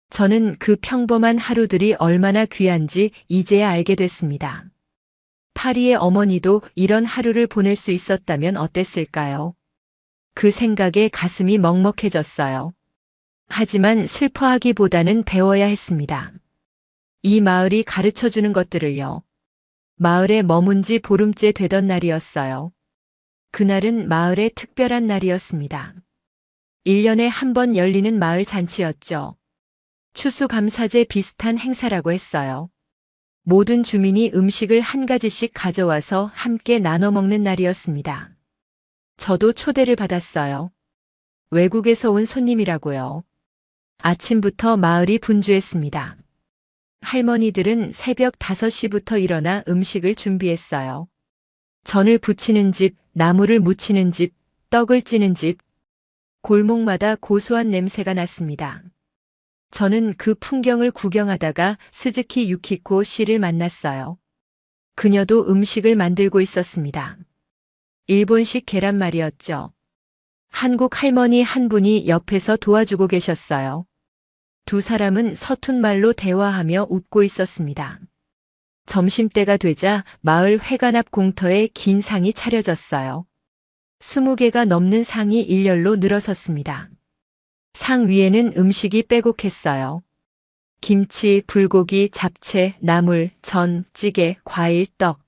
저는 그 평범한 하루들이 얼마나 귀한지 이제야 알게 됐습니다. 파리의 어머니도 이런 하루를 보낼 수 있었다면 어땠을까요? 그 생각에 가슴이 먹먹해졌어요. 하지만 슬퍼하기보다는 배워야 했습니다. 이 마을이 가르쳐주는 것들을요. 마을에 머문 지 보름째 되던 날이었어요. 그날은 마을의 특별한 날이었습니다. 1년에 한 번 열리는 마을 잔치였죠. 추수감사제 비슷한 행사라고 했어요. 모든 주민이 음식을 한 가지씩 가져와서 함께 나눠 먹는 날이었습니다. 저도 초대를 받았어요. 외국에서 온 손님이라고요. 아침부터 마을이 분주했습니다. 할머니들은 새벽 5시부터 일어나 음식을 준비했어요. 전을 부치는 집, 나무를 묻히는 집, 떡을 찌는 집, 골목마다 고소한 냄새가 났습니다. 저는 그 풍경을 구경하다가 스즈키 유키코 씨를 만났어요. 그녀도 음식을 만들고 있었습니다. 일본식 계란말이였죠. 한국 할머니 한 분이 옆에서 도와주고 계셨어요. 두 사람은 서툰 말로 대화하며 웃고 있었습니다. 점심때가 되자 마을 회관 앞 공터에 긴 상이 차려졌어요. 20개가 넘는 상이 일렬로 늘어섰습니다. 상 위에는 음식이 빼곡했어요. 김치, 불고기, 잡채, 나물, 전, 찌개, 과일, 떡.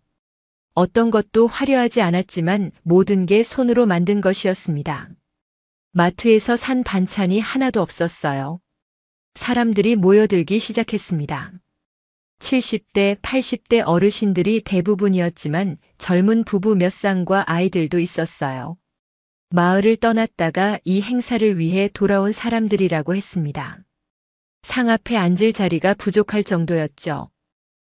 어떤 것도 화려하지 않았지만 모든 게 손으로 만든 것이었습니다. 마트에서 산 반찬이 하나도 없었어요. 사람들이 모여들기 시작했습니다. 70대, 80대 어르신들이 대부분이었지만 젊은 부부 몇 쌍과 아이들도 있었어요. 마을을 떠났다가 이 행사를 위해 돌아온 사람들이라고 했습니다. 상 앞에 앉을 자리가 부족할 정도였죠.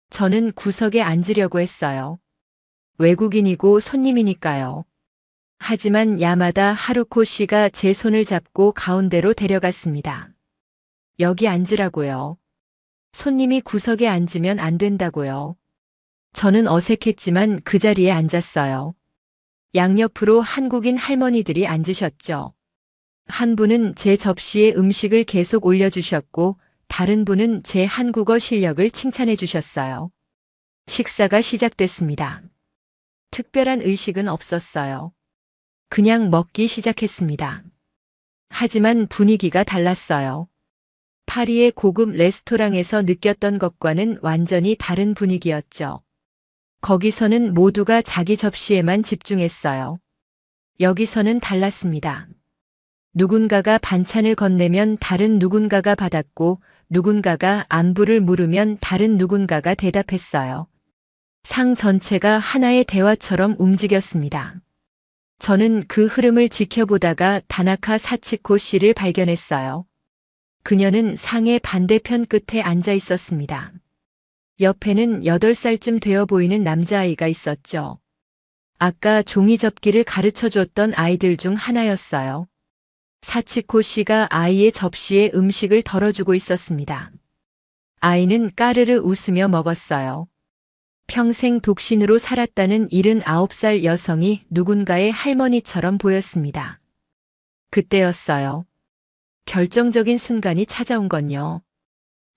저는 구석에 앉으려고 했어요. 외국인이고 손님이니까요. 하지만 야마다 하루코 씨가 제 손을 잡고 가운데로 데려갔습니다. 여기 앉으라고요. 손님이 구석에 앉으면 안 된다고요. 저는 어색했지만 그 자리에 앉았어요. 양옆으로 한국인 할머니들이 앉으셨죠. 한 분은 제 접시에 음식을 계속 올려주셨고 다른 분은 제 한국어 실력을 칭찬해 주셨어요. 식사가 시작됐습니다. 특별한 의식은 없었어요. 그냥 먹기 시작했습니다. 하지만 분위기가 달랐어요. 파리의 고급 레스토랑에서 느꼈던 것과는 완전히 다른 분위기였죠. 거기서는 모두가 자기 접시에만 집중했어요. 여기서는 달랐습니다. 누군가가 반찬을 건네면 다른 누군가가 받았고 누군가가 안부를 물으면 다른 누군가가 대답했어요. 상 전체가 하나의 대화처럼 움직였습니다. 저는 그 흐름을 지켜보다가 다나카 사치코 씨를 발견했어요. 그녀는 상의 반대편 끝에 앉아 있었습니다. 옆에는 8살쯤 되어 보이는 남자아이가 있었죠. 아까 종이 접기를 가르쳐 줬던 아이들 중 하나였어요. 사치코 씨가 아이의 접시에 음식을 덜어주고 있었습니다. 아이는 까르르 웃으며 먹었어요. 평생 독신으로 살았다는 79살 여성이 누군가의 할머니처럼 보였습니다. 그때였어요. 결정적인 순간이 찾아온 건요.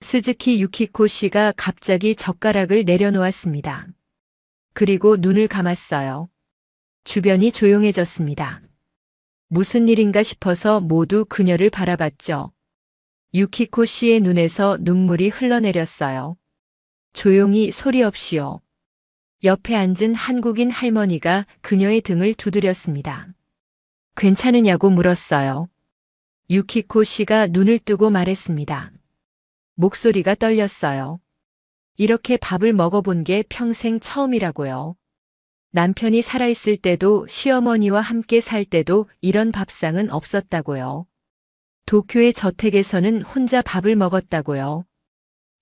스즈키 유키코 씨가 갑자기 젓가락을 내려놓았습니다. 그리고 눈을 감았어요. 주변이 조용해졌습니다. 무슨 일인가 싶어서 모두 그녀를 바라봤죠. 유키코 씨의 눈에서 눈물이 흘러내렸어요. 조용히 소리 없이요. 옆에 앉은 한국인 할머니가 그녀의 등을 두드렸습니다. 괜찮으냐고 물었어요. 유키코 씨가 눈을 뜨고 말했습니다. 목소리가 떨렸어요. 이렇게 밥을 먹어본 게 평생 처음이라고요. 남편이 살아있을 때도 시어머니와 함께 살 때도 이런 밥상은 없었다고요. 도쿄의 저택에서는 혼자 밥을 먹었다고요.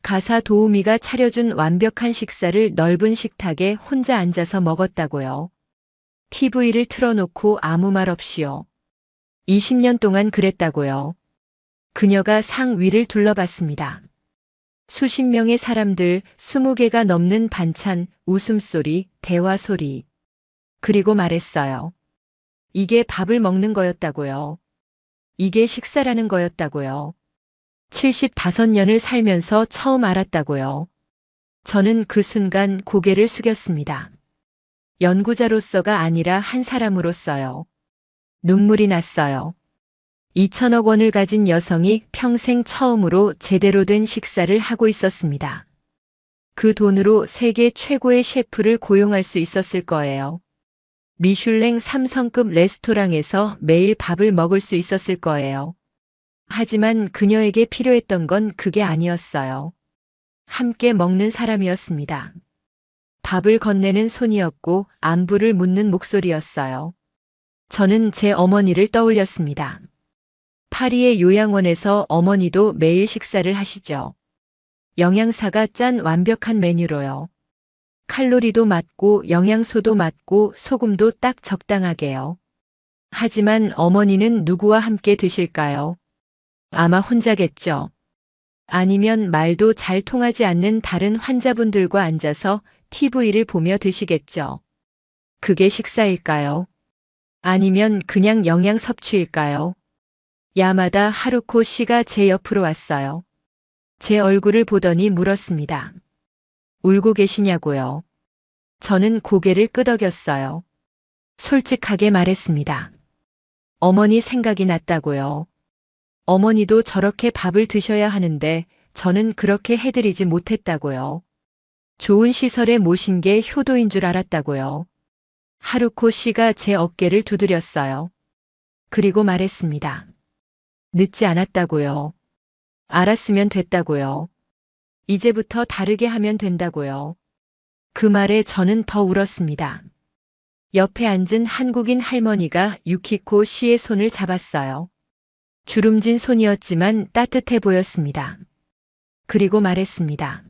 가사 도우미가 차려준 완벽한 식사를 넓은 식탁에 혼자 앉아서 먹었다고요. TV를 틀어놓고 아무 말 없이요. 20년 동안 그랬다고요. 그녀가 상 위를 둘러봤습니다. 수십 명의 사람들, 20개가 넘는 반찬, 웃음소리, 대화소리. 그리고 말했어요. 이게 밥을 먹는 거였다고요. 이게 식사라는 거였다고요. 75년을 살면서 처음 알았다고요. 저는 그 순간 고개를 숙였습니다. 연구자로서가 아니라 한 사람으로서요. 눈물이 났어요. 2천억 원을 가진 여성이 평생 처음으로 제대로 된 식사를 하고 있었습니다. 그 돈으로 세계 최고의 셰프를 고용할 수 있었을 거예요. 미슐랭 3성급 레스토랑에서 매일 밥을 먹을 수 있었을 거예요. 하지만 그녀에게 필요했던 건 그게 아니었어요. 함께 먹는 사람이었습니다. 밥을 건네는 손이었고 안부를 묻는 목소리였어요. 저는 제 어머니를 떠올렸습니다. 파리의 요양원에서 어머니도 매일 식사를 하시죠. 영양사가 짠 완벽한 메뉴로요. 칼로리도 맞고 영양소도 맞고 소금도 딱 적당하게요. 하지만 어머니는 누구와 함께 드실까요? 아마 혼자겠죠. 아니면 말도 잘 통하지 않는 다른 환자분들과 앉아서 TV를 보며 드시겠죠. 그게 식사일까요? 아니면 그냥 영양 섭취일까요? 야마다 하루코 씨가 제 옆으로 왔어요. 제 얼굴을 보더니 물었습니다. 울고 계시냐고요? 저는 고개를 끄덕였어요. 솔직하게 말했습니다. 어머니 생각이 났다고요. 어머니도 저렇게 밥을 드셔야 하는데 저는 그렇게 해드리지 못했다고요. 좋은 시설에 모신 게 효도인 줄 알았다고요. 하루코 씨가 제 어깨를 두드렸어요. 그리고 말했습니다. 늦지 않았다고요. 알았으면 됐다고요. 이제부터 다르게 하면 된다고요. 그 말에 저는 더 울었습니다. 옆에 앉은 한국인 할머니가 유키코 씨의 손을 잡았어요. 주름진 손이었지만 따뜻해 보였습니다. 그리고 말했습니다.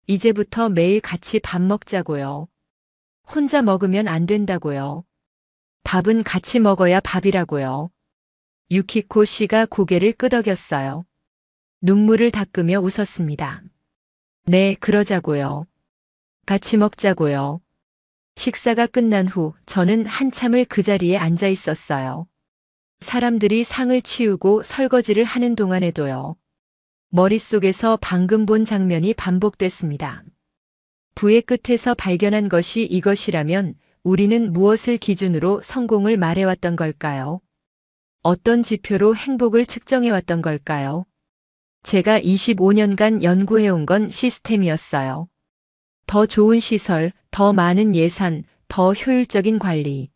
이제부터 매일 같이 밥 먹자고요. 혼자 먹으면 안 된다고요. 밥은 같이 먹어야 밥이라고요. 유키코 씨가 고개를 끄덕였어요. 눈물을 닦으며 웃었습니다. 네, 그러자고요. 같이 먹자고요. 식사가 끝난 후 저는 한참을 그 자리에 앉아 있었어요. 사람들이 상을 치우고 설거지를 하는 동안에도요. 머릿속에서 방금 본 장면이 반복됐습니다. 부의 끝에서 발견한 것이 이것이라면 우리는 무엇을 기준으로 성공을 말해왔던 걸까요? 어떤 지표로 행복을 측정해왔던 걸까요? 제가 25년간 연구해온 건 시스템이었어요. 더 좋은 시설, 더 많은 예산, 더 효율적인 관리.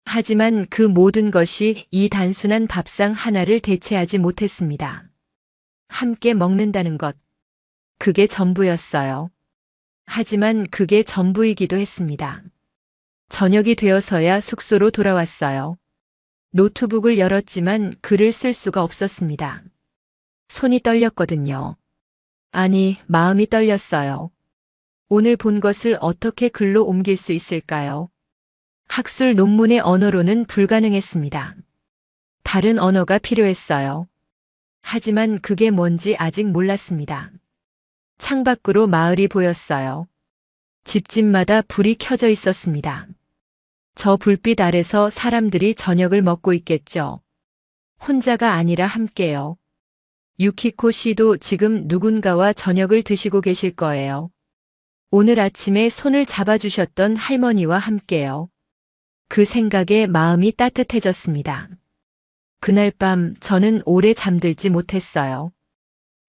하지만 그 모든 것이 이 단순한 밥상 하나를 대체하지 못했습니다. 함께 먹는다는 것. 그게 전부였어요. 하지만 그게 전부이기도 했습니다. 저녁이 되어서야 숙소로 돌아왔어요. 노트북을 열었지만 글을 쓸 수가 없었습니다. 손이 떨렸거든요. 아니, 마음이 떨렸어요. 오늘 본 것을 어떻게 글로 옮길 수 있을까요? 학술 논문의 언어로는 불가능했습니다. 다른 언어가 필요했어요. 하지만 그게 뭔지 아직 몰랐습니다. 창밖으로 마을이 보였어요. 집집마다 불이 켜져 있었습니다. 저 불빛 아래서 사람들이 저녁을 먹고 있겠죠. 혼자가 아니라 함께요. 유키코 씨도 지금 누군가와 저녁을 드시고 계실 거예요. 오늘 아침에 손을 잡아주셨던 할머니와 함께요. 그 생각에 마음이 따뜻해졌습니다. 그날 밤 저는 오래 잠들지 못했어요.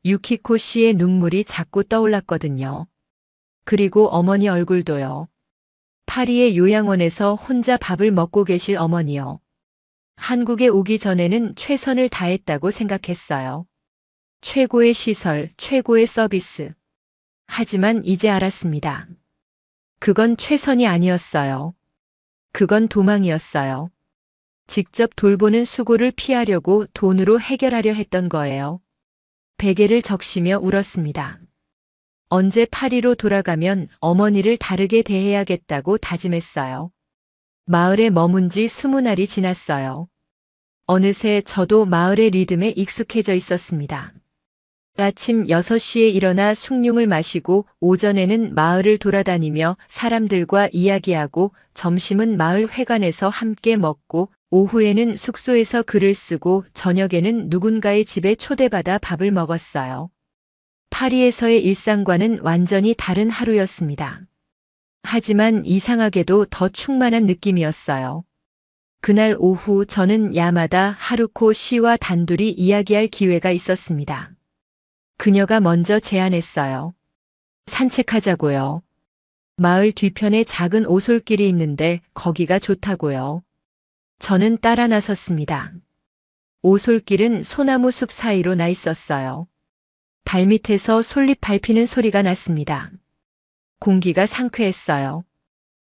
유키코 씨의 눈물이 자꾸 떠올랐거든요. 그리고 어머니 얼굴도요. 파리의 요양원에서 혼자 밥을 먹고 계실 어머니요. 한국에 오기 전에는 최선을 다했다고 생각했어요. 최고의 시설, 최고의 서비스. 하지만 이제 알았습니다. 그건 최선이 아니었어요. 그건 도망이었어요. 직접 돌보는 수고를 피하려고 돈으로 해결하려 했던 거예요. 베개를 적시며 울었습니다. 언제 파리로 돌아가면 어머니를 다르게 대해야겠다고 다짐했어요. 마을에 머문 지 20날이 지났어요. 어느새 저도 마을의 리듬에 익숙해져 있었습니다. 아침 6시에 일어나 숭늉을 마시고 오전에는 마을을 돌아다니며 사람들과 이야기하고 점심은 마을 회관에서 함께 먹고 오후에는 숙소에서 글을 쓰고 저녁에는 누군가의 집에 초대받아 밥을 먹었어요. 파리에서의 일상과는 완전히 다른 하루였습니다. 하지만 이상하게도 더 충만한 느낌이었어요. 그날 오후 저는 야마다 하루코 씨와 단둘이 이야기할 기회가 있었습니다. 그녀가 먼저 제안했어요. 산책하자고요. 마을 뒤편에 작은 오솔길이 있는데 거기가 좋다고요. 저는 따라 나섰습니다. 오솔길은 소나무 숲 사이로 나 있었어요. 발밑에서 솔잎 밟히는 소리가 났습니다. 공기가 상쾌했어요.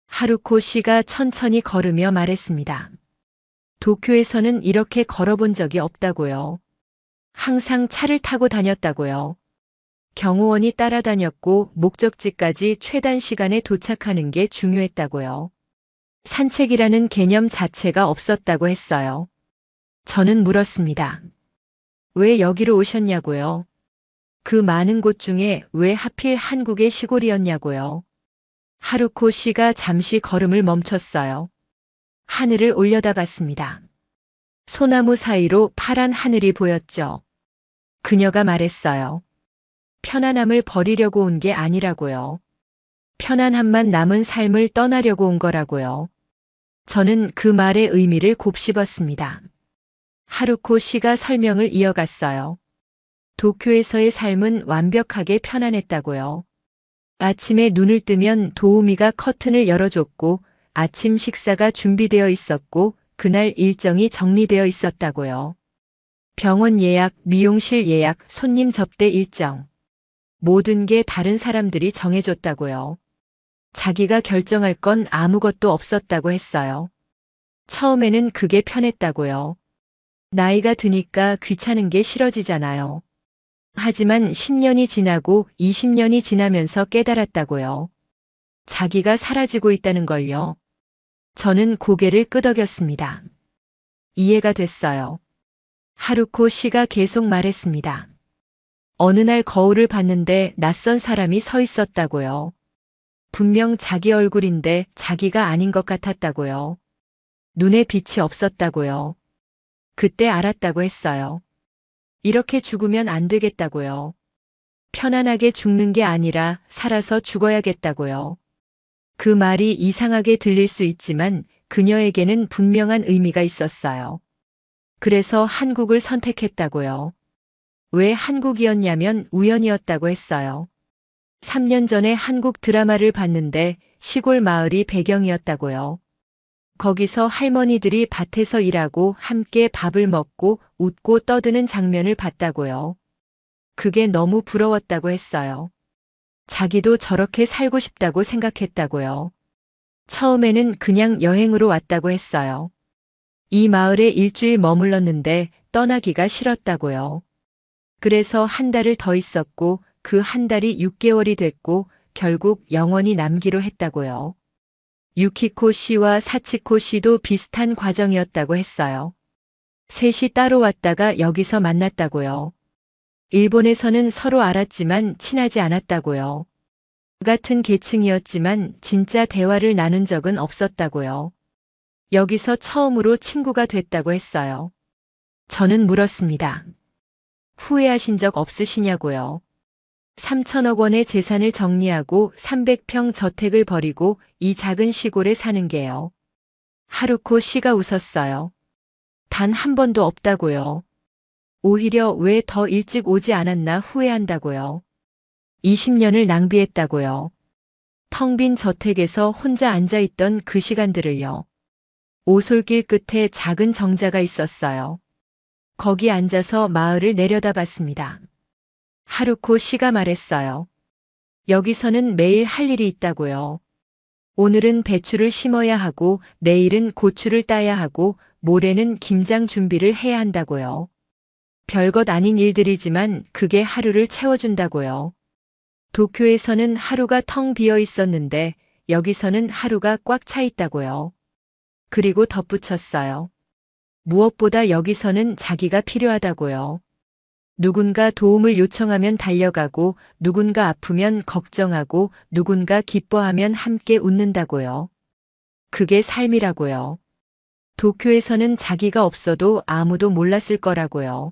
하루코 씨가 천천히 걸으며 말했습니다. 도쿄에서는 이렇게 걸어본 적이 없다고요. 항상 차를 타고 다녔다고요. 경호원이 따라다녔고 목적지까지 최단 시간에 도착하는 게 중요했다고요. 산책이라는 개념 자체가 없었다고 했어요. 저는 물었습니다. 왜 여기로 오셨냐고요? 그 많은 곳 중에 왜 하필 한국의 시골이었냐고요. 하루코 씨가 잠시 걸음을 멈췄어요. 하늘을 올려다봤습니다. 소나무 사이로 파란 하늘이 보였죠. 그녀가 말했어요. 편안함을 버리려고 온 게 아니라고요. 편안함만 남은 삶을 떠나려고 온 거라고요. 저는 그 말의 의미를 곱씹었습니다. 하루코 씨가 설명을 이어갔어요. 도쿄에서의 삶은 완벽하게 편안했다고요. 아침에 눈을 뜨면 도우미가 커튼을 열어줬고 아침 식사가 준비되어 있었고 그날 일정이 정리되어 있었다고요. 병원 예약, 미용실 예약, 손님 접대 일정. 모든 게 다른 사람들이 정해줬다고요. 자기가 결정할 건 아무것도 없었다고 했어요. 처음에는 그게 편했다고요. 나이가 드니까 귀찮은 게 싫어지잖아요. 하지만 10년이 지나고 20년이 지나면서 깨달았다고요. 자기가 사라지고 있다는 걸요. 저는 고개를 끄덕였습니다. 이해가 됐어요. 하루코 씨가 계속 말했습니다. 어느 날 거울을 봤는데 낯선 사람이 서 있었다고요. 분명 자기 얼굴인데 자기가 아닌 것 같았다고요. 눈에 빛이 없었다고요. 그때 알았다고 했어요. 이렇게 죽으면 안 되겠다고요. 편안하게 죽는 게 아니라 살아서 죽어야겠다고요. 그 말이 이상하게 들릴 수 있지만 그녀에게는 분명한 의미가 있었어요. 그래서 한국을 선택했다고요. 왜 한국이었냐면 우연이었다고 했어요. 3년 전에 한국 드라마를 봤는데 시골 마을이 배경이었다고요. 거기서 할머니들이 밭에서 일하고 함께 밥을 먹고 웃고 떠드는 장면을 봤다고요. 그게 너무 부러웠다고 했어요. 자기도 저렇게 살고 싶다고 생각했다고요. 처음에는 그냥 여행으로 왔다고 했어요. 이 마을에 일주일 머물렀는데 떠나기가 싫었다고요. 그래서 한 달을 더 있었고 그 한 달이 6개월이 됐고 결국 영원히 남기로 했다고요. 유키코 씨와 사치코 씨도 비슷한 과정이었다고 했어요. 셋이 따로 왔다가 여기서 만났다고요. 일본에서는 서로 알았지만 친하지 않았다고요. 같은 계층이었지만 진짜 대화를 나눈 적은 없었다고요. 여기서 처음으로 친구가 됐다고 했어요. 저는 물었습니다. 후회하신 적 없으시냐고요. 3천억 원의 재산을 정리하고 300평 저택을 버리고 이 작은 시골에 사는 게요. 하루코 씨가 웃었어요. 단 한 번도 없다고요. 오히려 왜 더 일찍 오지 않았나 후회한다고요. 20년을 낭비했다고요. 텅 빈 저택에서 혼자 앉아있던 그 시간들을요. 오솔길 끝에 작은 정자가 있었어요. 거기 앉아서 마을을 내려다봤습니다. 하루코 씨가 말했어요. 여기서는 매일 할 일이 있다고요. 오늘은 배추를 심어야 하고 내일은 고추를 따야 하고 모레는 김장 준비를 해야 한다고요. 별것 아닌 일들이지만 그게 하루를 채워준다고요. 도쿄에서는 하루가 텅 비어 있었는데 여기서는 하루가 꽉 차 있다고요. 그리고 덧붙였어요. 무엇보다 여기서는 자기가 필요하다고요. 누군가 도움을 요청하면 달려가고 누군가 아프면 걱정하고 누군가 기뻐하면 함께 웃는다고요. 그게 삶이라고요. 도쿄에서는 자기가 없어도 아무도 몰랐을 거라고요.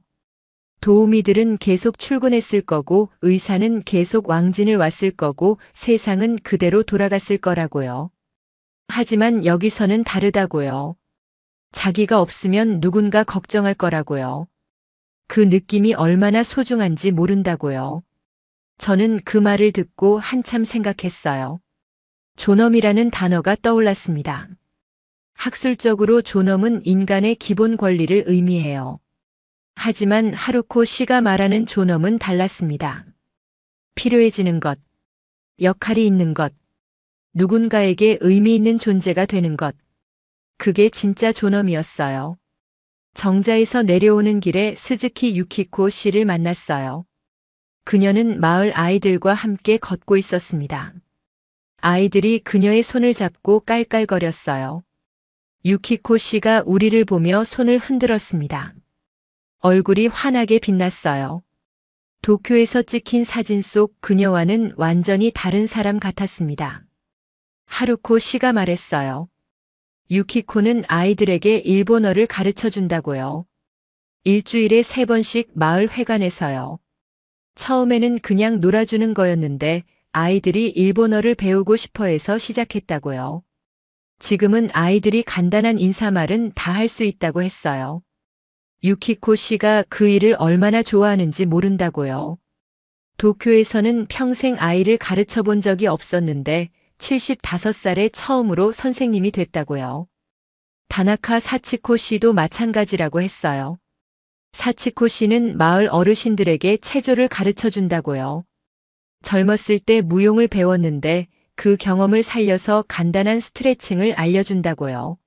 도우미들은 계속 출근했을 거고 의사는 계속 왕진을 왔을 거고 세상은 그대로 돌아갔을 거라고요. 하지만 여기서는 다르다고요. 자기가 없으면 누군가 걱정할 거라고요. 그 느낌이 얼마나 소중한지 모른다고요. 저는 그 말을 듣고 한참 생각했어요. 존엄이라는 단어가 떠올랐습니다. 학술적으로 존엄은 인간의 기본 권리를 의미해요. 하지만 하루코 씨가 말하는 존엄은 달랐습니다. 필요해지는 것, 역할이 있는 것, 누군가에게 의미 있는 존재가 되는 것. 그게 진짜 존엄이었어요. 정자에서 내려오는 길에 스즈키 유키코 씨를 만났어요. 그녀는 마을 아이들과 함께 걷고 있었습니다. 아이들이 그녀의 손을 잡고 깔깔거렸어요. 유키코 씨가 우리를 보며 손을 흔들었습니다. 얼굴이 환하게 빛났어요. 도쿄에서 찍힌 사진 속 그녀와는 완전히 다른 사람 같았습니다. 하루코 씨가 말했어요. 유키코는 아이들에게 일본어를 가르쳐 준다고요. 일주일에 3번씩 마을 회관에서요. 처음에는 그냥 놀아주는 거였는데 아이들이 일본어를 배우고 싶어 해서 시작했다고요. 지금은 아이들이 간단한 인사말은 다 할 수 있다고 했어요. 유키코 씨가 그 일을 얼마나 좋아하는지 모른다고요. 도쿄에서는 평생 아이를 가르쳐 본 적이 없었는데 75살에 처음으로 선생님이 됐다고요. 다나카 사치코 씨도 마찬가지라고 했어요. 사치코 씨는 마을 어르신들에게 체조를 가르쳐 준다고요. 젊었을 때 무용을 배웠는데 그 경험을 살려서 간단한 스트레칭을 알려준다고요.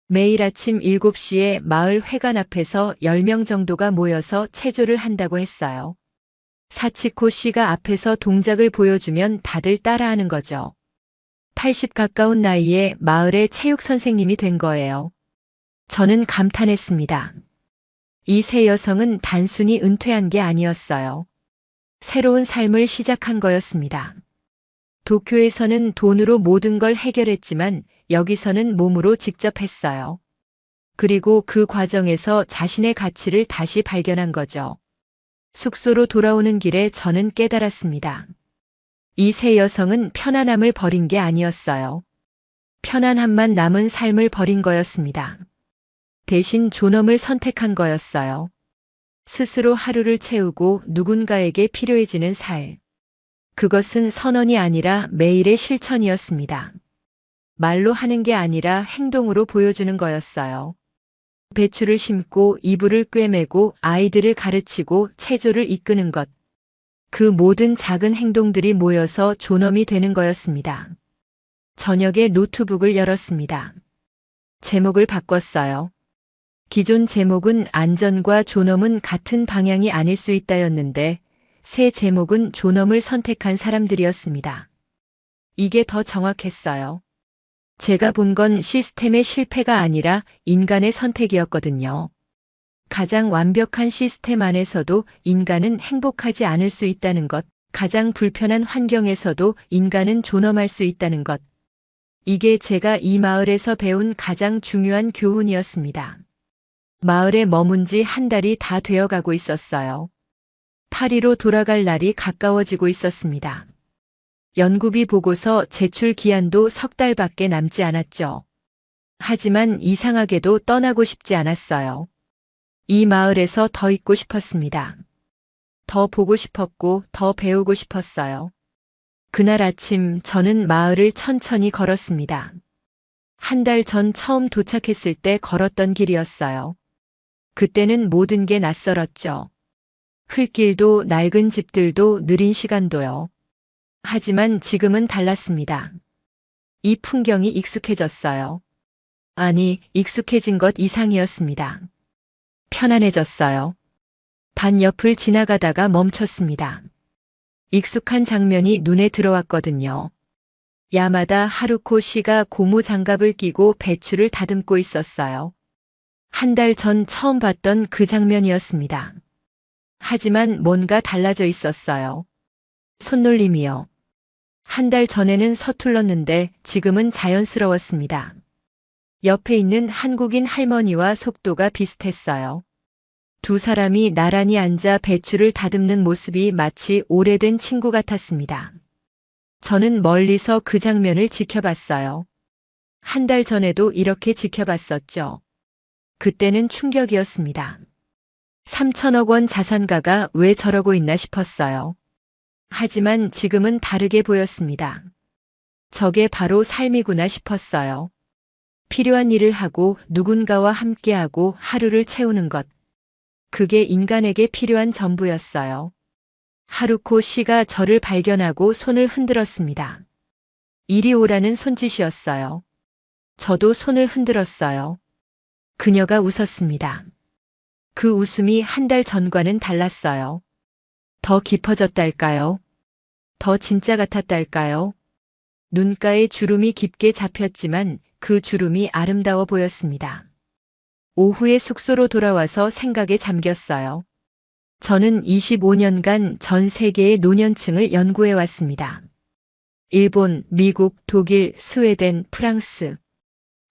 매일 아침 7시에 마을 회관 앞에서 10명 정도가 모여서 체조를 한다고 했어요. 사치코 씨가 앞에서 동작을 보여주면 다들 따라하는 거죠. 80 가까운 나이에 마을의 체육 선생님이 된 거예요. 저는 감탄했습니다. 이 세 여성은 단순히 은퇴한 게 아니었어요. 새로운 삶을 시작한 거였습니다. 도쿄에서는 돈으로 모든 걸 해결했지만 여기서는 몸으로 직접 했어요. 그리고 그 과정에서 자신의 가치를 다시 발견한 거죠. 숙소로 돌아오는 길에 저는 깨달았습니다. 이 세 여성은 편안함을 버린 게 아니었어요. 편안함만 남은 삶을 버린 거였습니다. 대신 존엄을 선택한 거였어요. 스스로 하루를 채우고 누군가에게 필요해지는 삶. 그것은 선언이 아니라 매일의 실천이었습니다. 말로 하는 게 아니라 행동으로 보여주는 거였어요. 배추를 심고 이불을 꿰매고 아이들을 가르치고 체조를 이끄는 것. 그 모든 작은 행동들이 모여서 존엄이 되는 거였습니다. 저녁에 노트북을 열었습니다. 제목을 바꿨어요. 기존 제목은 안전과 존엄은 같은 방향이 아닐 수 있다였는데 새 제목은 존엄을 선택한 사람들이었습니다. 이게 더 정확했어요. 제가 본 건 시스템의 실패가 아니라 인간의 선택이었거든요. 가장 완벽한 시스템 안에서도 인간은 행복하지 않을 수 있다는 것, 가장 불편한 환경에서도 인간은 존엄할 수 있다는 것. 이게 제가 이 마을에서 배운 가장 중요한 교훈이었습니다. 마을에 머문 지 한 달이 다 되어가고 있었어요. 파리로 돌아갈 날이 가까워지고 있었습니다. 연구비 보고서 제출 기한도 3달밖에 남지 않았죠. 하지만 이상하게도 떠나고 싶지 않았어요. 이 마을에서 더 있고 싶었습니다. 더 보고 싶었고 더 배우고 싶었어요. 그날 아침 저는 마을을 천천히 걸었습니다. 한 달 전 처음 도착했을 때 걸었던 길이었어요. 그때는 모든 게 낯설었죠. 흙길도 낡은 집들도 느린 시간도요. 하지만 지금은 달랐습니다. 이 풍경이 익숙해졌어요. 아니, 익숙해진 것 이상이었습니다. 편안해졌어요. 반 옆을 지나가다가 멈췄습니다. 익숙한 장면이 눈에 들어왔거든요. 야마다 하루코 씨가 고무 장갑을 끼고 배추를 다듬고 있었어요. 한 달 전 처음 봤던 그 장면이었습니다. 하지만 뭔가 달라져 있었어요. 손놀림이요. 한 달 전에는 서툴렀는데 지금은 자연스러웠습니다. 옆에 있는 한국인 할머니와 속도가 비슷했어요. 두 사람이 나란히 앉아 배추를 다듬는 모습이 마치 오래된 친구 같았습니다. 저는 멀리서 그 장면을 지켜봤어요. 한 달 전에도 이렇게 지켜봤었죠. 그때는 충격이었습니다. 3천억 원 자산가가 왜 저러고 있나 싶었어요. 하지만 지금은 다르게 보였습니다. 저게 바로 삶이구나 싶었어요. 필요한 일을 하고 누군가와 함께하고 하루를 채우는 것. 그게 인간에게 필요한 전부였어요. 하루코 씨가 저를 발견하고 손을 흔들었습니다. 이리 오라는 손짓이었어요. 저도 손을 흔들었어요. 그녀가 웃었습니다. 그 웃음이 한 달 전과는 달랐어요. 더 깊어졌달까요? 더 진짜 같았달까요? 눈가에 주름이 깊게 잡혔지만 그 주름이 아름다워 보였습니다. 오후에 숙소로 돌아와서 생각에 잠겼어요. 저는 25년간 전 세계의 노년층을 연구해 왔습니다. 일본, 미국, 독일, 스웨덴, 프랑스.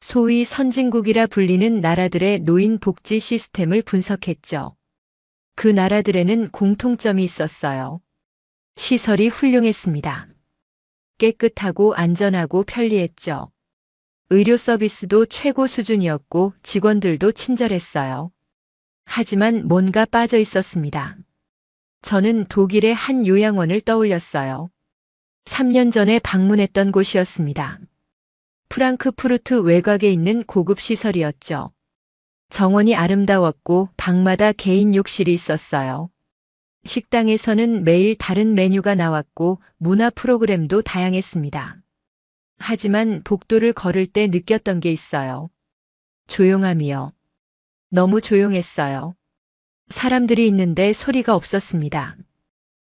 소위 선진국이라 불리는 나라들의 노인 복지 시스템을 분석했죠. 그 나라들에는 공통점이 있었어요. 시설이 훌륭했습니다. 깨끗하고 안전하고 편리했죠. 의료 서비스도 최고 수준이었고 직원들도 친절했어요. 하지만 뭔가 빠져 있었습니다. 저는 독일의 한 요양원을 떠올렸어요. 3년 전에 방문했던 곳이었습니다. 프랑크푸르트 외곽에 있는 고급 시설이었죠. 정원이 아름다웠고 방마다 개인 욕실이 있었어요. 식당에서는 매일 다른 메뉴가 나왔고 문화 프로그램도 다양했습니다. 하지만 복도를 걸을 때 느꼈던 게 있어요. 조용함이요. 너무 조용했어요. 사람들이 있는데 소리가 없었습니다.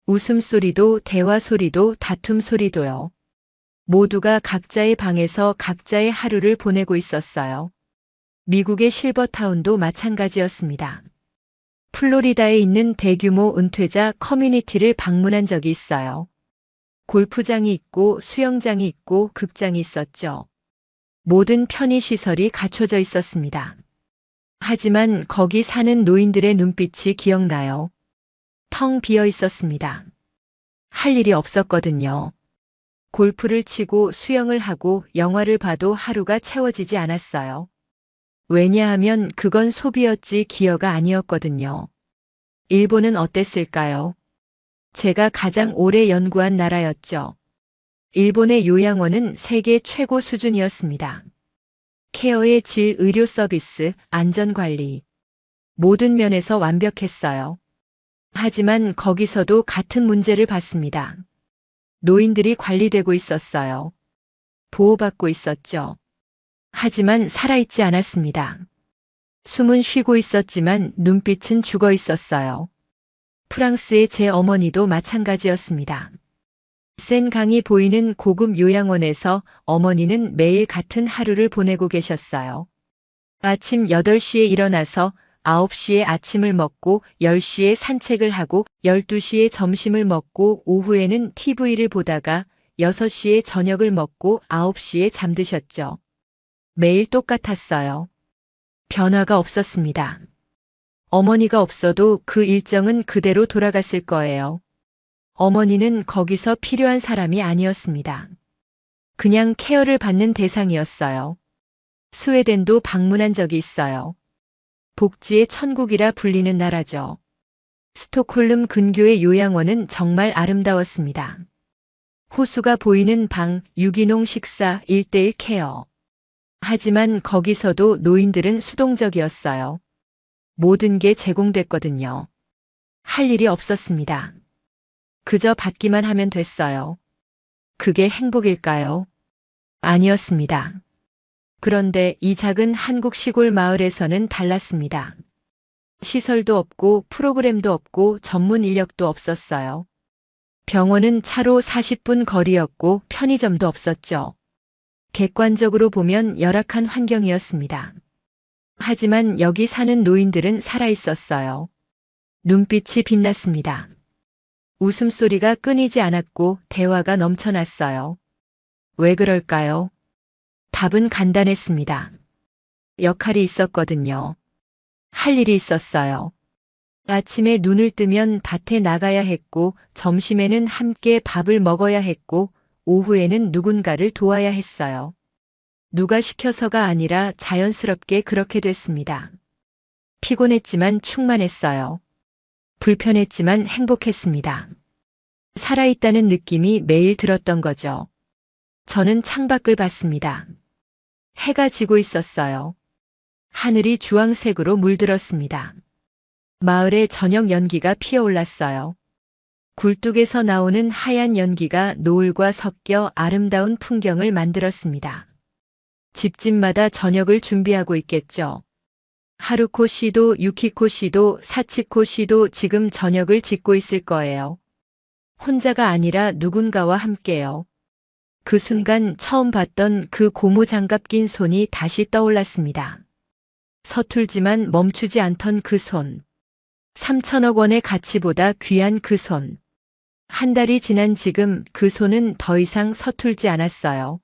웃음소리도 대화 소리도 다툼 소리도요. 모두가 각자의 방에서 각자의 하루를 보내고 있었어요. 미국의 실버타운도 마찬가지였습니다. 플로리다에 있는 대규모 은퇴자 커뮤니티를 방문한 적이 있어요. 골프장이 있고 수영장이 있고 극장이 있었죠. 모든 편의시설이 갖춰져 있었습니다. 하지만 거기 사는 노인들의 눈빛이 기억나요. 텅 비어 있었습니다. 할 일이 없었거든요. 골프를 치고 수영을 하고 영화를 봐도 하루가 채워지지 않았어요. 왜냐하면 그건 소비였지 기여가 아니었거든요. 일본은 어땠을까요? 제가 가장 오래 연구한 나라였죠. 일본의 요양원은 세계 최고 수준이었습니다. 케어의 질, 의료 서비스, 안전관리. 모든 면에서 완벽했어요. 하지만 거기서도 같은 문제를 봤습니다. 노인들이 관리되고 있었어요. 보호받고 있었죠. 하지만 살아있지 않았습니다. 숨은 쉬고 있었지만 눈빛은 죽어 있었어요. 프랑스의 제 어머니도 마찬가지였습니다. 센 강이 보이는 고급 요양원에서 어머니는 매일 같은 하루를 보내고 계셨어요. 아침 8시에 일어나서 9시에 아침을 먹고 10시에 산책을 하고 12시에 점심을 먹고 오후에는 TV를 보다가 6시에 저녁을 먹고 9시에 잠드셨죠. 매일 똑같았어요. 변화가 없었습니다. 어머니가 없어도 그 일정은 그대로 돌아갔을 거예요. 어머니는 거기서 필요한 사람이 아니었습니다. 그냥 케어를 받는 대상이었어요. 스웨덴도 방문한 적이 있어요. 복지의 천국이라 불리는 나라죠. 스톡홀름 근교의 요양원은 정말 아름다웠습니다. 호수가 보이는 방, 유기농 식사, 1:1 케어. 하지만 거기서도 노인들은 수동적이었어요. 모든 게 제공됐거든요. 할 일이 없었습니다. 그저 받기만 하면 됐어요. 그게 행복일까요? 아니었습니다. 그런데 이 작은 한국 시골 마을에서는 달랐습니다. 시설도 없고 프로그램도 없고 전문 인력도 없었어요. 병원은 차로 40분 거리였고 편의점도 없었죠. 객관적으로 보면 열악한 환경이었습니다. 하지만 여기 사는 노인들은 살아있었어요. 눈빛이 빛났습니다. 웃음소리가 끊이지 않았고 대화가 넘쳐났어요. 왜 그럴까요? 답은 간단했습니다. 역할이 있었거든요. 할 일이 있었어요. 아침에 눈을 뜨면 밭에 나가야 했고, 점심에는 함께 밥을 먹어야 했고, 오후에는 누군가를 도와야 했어요. 누가 시켜서가 아니라 자연스럽게 그렇게 됐습니다. 피곤했지만 충만했어요. 불편했지만 행복했습니다. 살아있다는 느낌이 매일 들었던 거죠. 저는 창밖을 봤습니다. 해가 지고 있었어요. 하늘이 주황색으로 물들었습니다. 마을에 저녁 연기가 피어올랐어요. 굴뚝에서 나오는 하얀 연기가 노을과 섞여 아름다운 풍경을 만들었습니다. 집집마다 저녁을 준비하고 있겠죠. 하루코 씨도 유키코 씨도 사치코 씨도 지금 저녁을 짓고 있을 거예요. 혼자가 아니라 누군가와 함께요. 그 순간 처음 봤던 그 고무 장갑 낀 손이 다시 떠올랐습니다. 서툴지만 멈추지 않던 그 손. 3천억 원의 가치보다 귀한 그 손. 한 달이 지난 지금 그 손은 더 이상 서툴지 않았어요.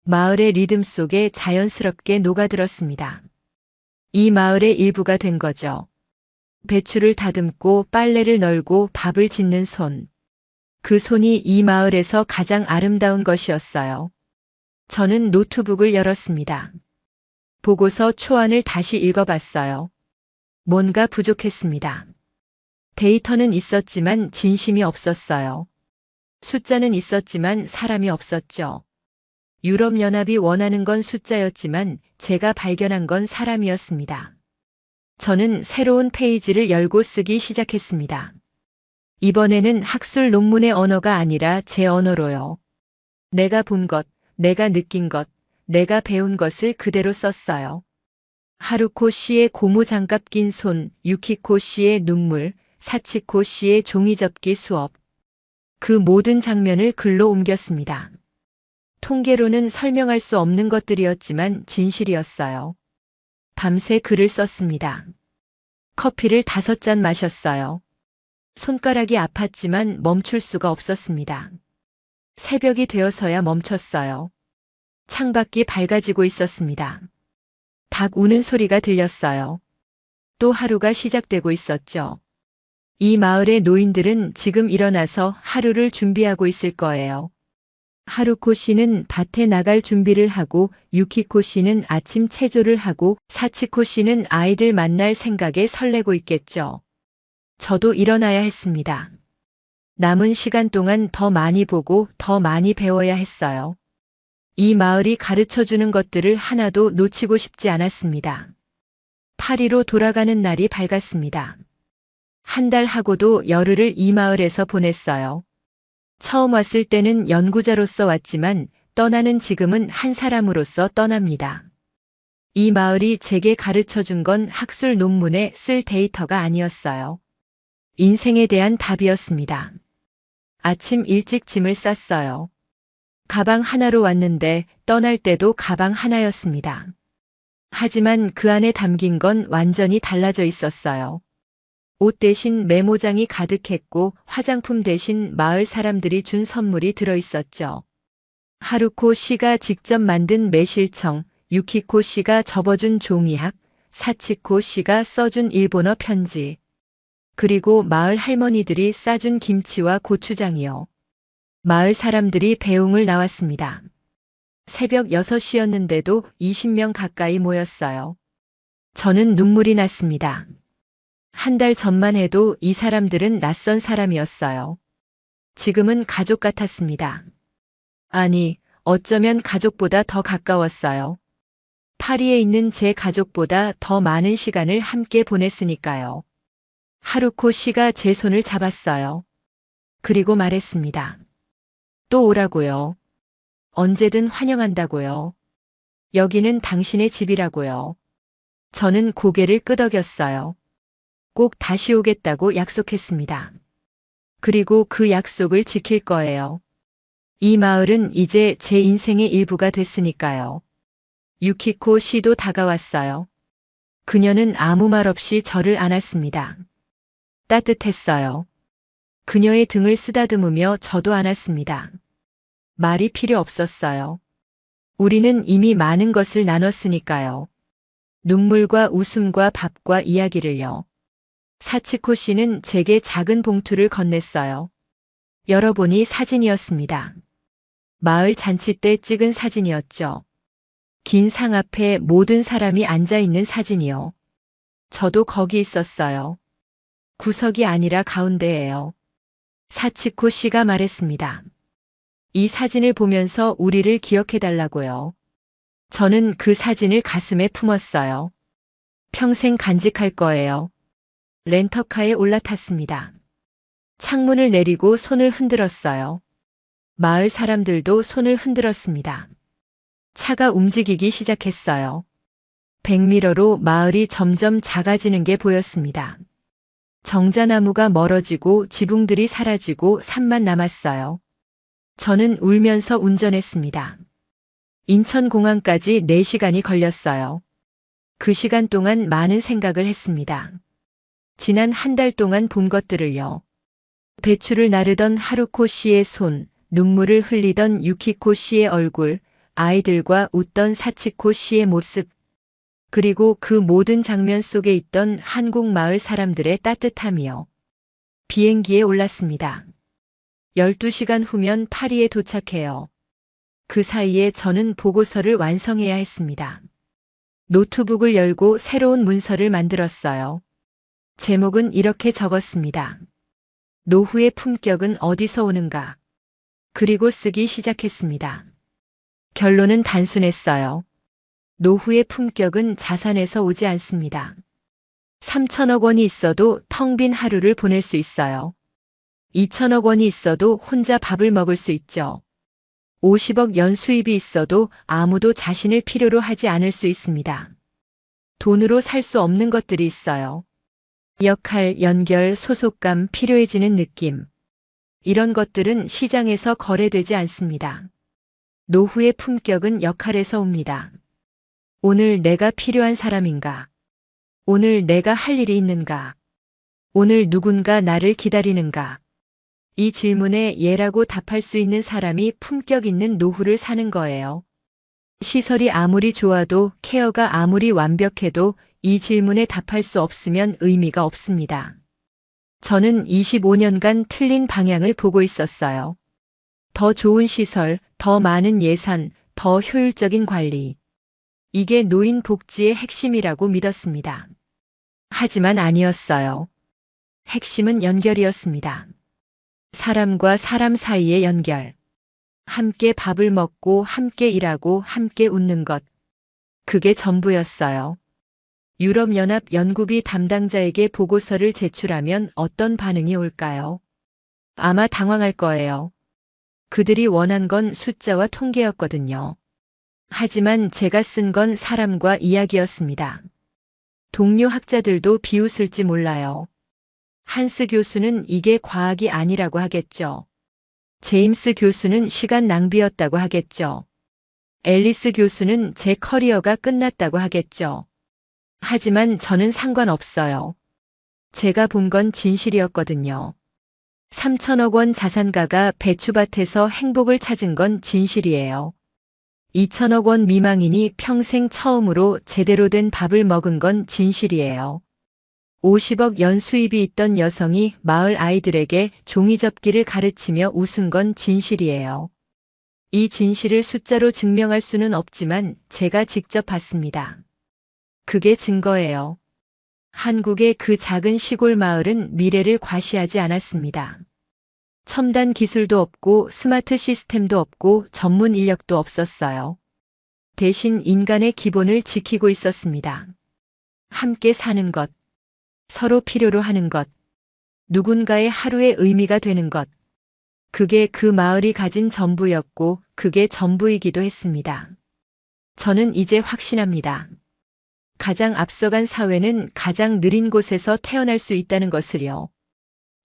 마을의 리듬 속에 자연스럽게 녹아들었습니다. 이 마을의 일부가 된 거죠. 배추를 다듬고 빨래를 널고 밥을 짓는 손. 그 손이 이 마을에서 가장 아름다운 것이었어요. 저는 노트북을 열었습니다. 보고서 초안을 다시 읽어봤어요. 뭔가 부족했습니다. 데이터는 있었지만 진심이 없었어요. 숫자는 있었지만 사람이 없었죠. 유럽연합이 원하는 건 숫자였지만 제가 발견한 건 사람이었습니다. 저는 새로운 페이지를 열고 쓰기 시작했습니다. 이번에는 학술 논문의 언어가 아니라 제 언어로요. 내가 본 것, 내가 느낀 것, 내가 배운 것을 그대로 썼어요. 하루코 씨의 고무장갑 낀 손, 유키코 씨의 눈물, 사치코 씨의 종이접기 수업. 그 모든 장면을 글로 옮겼습니다. 통계로는 설명할 수 없는 것들이었지만 진실이었어요. 밤새 글을 썼습니다. 커피를 5잔 마셨어요. 손가락이 아팠지만 멈출 수가 없었습니다. 새벽이 되어서야 멈췄어요. 창밖이 밝아지고 있었습니다. 닭 우는 소리가 들렸어요. 또 하루가 시작되고 있었죠. 이 마을의 노인들은 지금 일어나서 하루를 준비하고 있을 거예요. 하루코 씨는 밭에 나갈 준비를 하고 유키코 씨는 아침 체조를 하고 사치코 씨는 아이들 만날 생각에 설레고 있겠죠. 저도 일어나야 했습니다. 남은 시간 동안 더 많이 보고 더 많이 배워야 했어요. 이 마을이 가르쳐주는 것들을 하나도 놓치고 싶지 않았습니다. 파리로 돌아가는 날이 밝았습니다. 한 달 하고도 열흘을 이 마을에서 보냈어요. 처음 왔을 때는 연구자로서 왔지만 떠나는 지금은 한 사람으로서 떠납니다. 이 마을이 제게 가르쳐준 건 학술 논문에 쓸 데이터가 아니었어요. 인생에 대한 답이었습니다. 아침 일찍 짐을 쌌어요. 가방 하나로 왔는데 떠날 때도 가방 하나였습니다. 하지만 그 안에 담긴 건 완전히 달라져 있었어요. 옷 대신 메모장이 가득했고 화장품 대신 마을 사람들이 준 선물이 들어있었죠. 하루코 씨가 직접 만든 매실청, 유키코 씨가 접어준 종이학, 사치코 씨가 써준 일본어 편지, 그리고 마을 할머니들이 싸준 김치와 고추장이요. 마을 사람들이 배웅을 나왔습니다. 새벽 6시였는데도 20명 가까이 모였어요. 저는 눈물이 났습니다. 한 달 전만 해도 이 사람들은 낯선 사람이었어요. 지금은 가족 같았습니다. 아니, 어쩌면 가족보다 더 가까웠어요. 파리에 있는 제 가족보다 더 많은 시간을 함께 보냈으니까요. 하루코 씨가 제 손을 잡았어요. 그리고 말했습니다. 또 오라고요. 언제든 환영한다고요. 여기는 당신의 집이라고요. 저는 고개를 끄덕였어요. 꼭 다시 오겠다고 약속했습니다. 그리고 그 약속을 지킬 거예요. 이 마을은 이제 제 인생의 일부가 됐으니까요. 유키코 씨도 다가왔어요. 그녀는 아무 말 없이 저를 안았습니다. 따뜻했어요. 그녀의 등을 쓰다듬으며 저도 안았습니다. 말이 필요 없었어요. 우리는 이미 많은 것을 나눴으니까요. 눈물과 웃음과 밥과 이야기를요. 사치코 씨는 제게 작은 봉투를 건넸어요. 열어보니 사진이었습니다. 마을 잔치 때 찍은 사진이었죠. 긴 상 앞에 모든 사람이 앉아있는 사진이요. 저도 거기 있었어요. 구석이 아니라 가운데예요. 사치코 씨가 말했습니다. 이 사진을 보면서 우리를 기억해달라고요. 저는 그 사진을 가슴에 품었어요. 평생 간직할 거예요. 렌터카에 올라탔습니다. 창문을 내리고 손을 흔들었어요. 마을 사람들도 손을 흔들었습니다. 차가 움직이기 시작했어요. 백미러로 마을이 점점 작아지는 게 보였습니다. 정자나무가 멀어지고 지붕들이 사라지고 산만 남았어요. 저는 울면서 운전했습니다. 인천공항까지 4시간이 걸렸어요. 그 시간 동안 많은 생각을 했습니다. 지난 한 달 동안 본 것들을요. 배추를 나르던 하루코 씨의 손, 눈물을 흘리던 유키코 씨의 얼굴, 아이들과 웃던 사치코 씨의 모습, 그리고 그 모든 장면 속에 있던 한국 마을 사람들의 따뜻함이요. 비행기에 올랐습니다. 12시간 후면 파리에 도착해요. 그 사이에 저는 보고서를 완성해야 했습니다. 노트북을 열고 새로운 문서를 만들었어요. 제목은 이렇게 적었습니다. 노후의 품격은 어디서 오는가? 그리고 쓰기 시작했습니다. 결론은 단순했어요. 노후의 품격은 자산에서 오지 않습니다. 3천억 원이 있어도 텅 빈 하루를 보낼 수 있어요. 2천억 원이 있어도 혼자 밥을 먹을 수 있죠. 50억 연수입이 있어도 아무도 자신을 필요로 하지 않을 수 있습니다. 돈으로 살 수 없는 것들이 있어요. 역할, 연결, 소속감, 필요해지는 느낌. 이런 것들은 시장에서 거래되지 않습니다. 노후의 품격은 역할에서 옵니다. 오늘 내가 필요한 사람인가? 오늘 내가 할 일이 있는가? 오늘 누군가 나를 기다리는가? 이 질문에 예라고 답할 수 있는 사람이 품격 있는 노후를 사는 거예요. 시설이 아무리 좋아도 케어가 아무리 완벽해도 이 질문에 답할 수 없으면 의미가 없습니다. 저는 25년간 틀린 방향을 보고 있었어요. 더 좋은 시설, 더 많은 예산, 더 효율적인 관리. 이게 노인 복지의 핵심이라고 믿었습니다. 하지만 아니었어요. 핵심은 연결이었습니다. 사람과 사람 사이의 연결. 함께 밥을 먹고 함께 일하고 함께 웃는 것. 그게 전부였어요. 유럽연합 연구비 담당자에게 보고서를 제출하면 어떤 반응이 올까요? 아마 당황할 거예요. 그들이 원한 건 숫자와 통계였거든요. 하지만 제가 쓴 건 사람과 이야기였습니다. 동료 학자들도 비웃을지 몰라요. 한스 교수는 이게 과학이 아니라고 하겠죠. 제임스 교수는 시간 낭비였다고 하겠죠. 앨리스 교수는 제 커리어가 끝났다고 하겠죠. 하지만 저는 상관없어요. 제가 본 건 진실이었거든요. 3천억 원 자산가가 배추밭에서 행복을 찾은 건 진실이에요. 2천억 원 미망인이 평생 처음으로 제대로 된 밥을 먹은 건 진실이에요. 50억 연수입이 있던 여성이 마을 아이들에게 종이접기를 가르치며 웃은 건 진실이에요. 이 진실을 숫자로 증명할 수는 없지만 제가 직접 봤습니다. 그게 증거예요. 한국의 그 작은 시골 마을은 미래를 과시하지 않았습니다. 첨단 기술도 없고 스마트 시스템도 없고 전문 인력도 없었어요. 대신 인간의 기본을 지키고 있었습니다. 함께 사는 것, 서로 필요로 하는 것, 누군가의 하루의 의미가 되는 것. 그게 그 마을이 가진 전부였고 그게 전부이기도 했습니다. 저는 이제 확신합니다. 가장 앞서간 사회는 가장 느린 곳에서 태어날 수 있다는 것을요.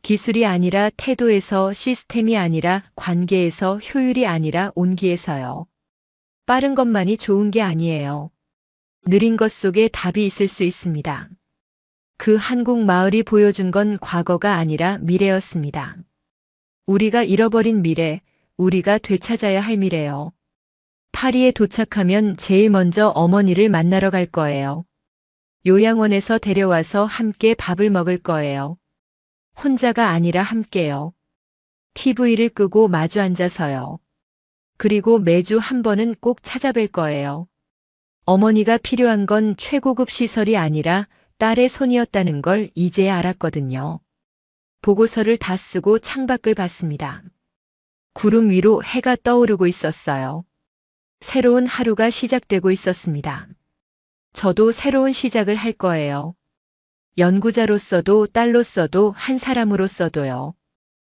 기술이 아니라 태도에서, 시스템이 아니라 관계에서, 효율이 아니라 온기에서요. 빠른 것만이 좋은 게 아니에요. 느린 것 속에 답이 있을 수 있습니다. 그 한국 마을이 보여준 건 과거가 아니라 미래였습니다. 우리가 잃어버린 미래, 우리가 되찾아야 할 미래요. 파리에 도착하면 제일 먼저 어머니를 만나러 갈 거예요. 요양원에서 데려와서 함께 밥을 먹을 거예요. 혼자가 아니라 함께요. TV를 끄고 마주 앉아서요. 그리고 매주 한 번은 꼭 찾아뵐 거예요. 어머니가 필요한 건 최고급 시설이 아니라 딸의 손이었다는 걸 이제야 알았거든요. 보고서를 다 쓰고 창밖을 봤습니다. 구름 위로 해가 떠오르고 있었어요. 새로운 하루가 시작되고 있었습니다. 저도 새로운 시작을 할 거예요. 연구자로서도 딸로서도 한 사람으로서도요.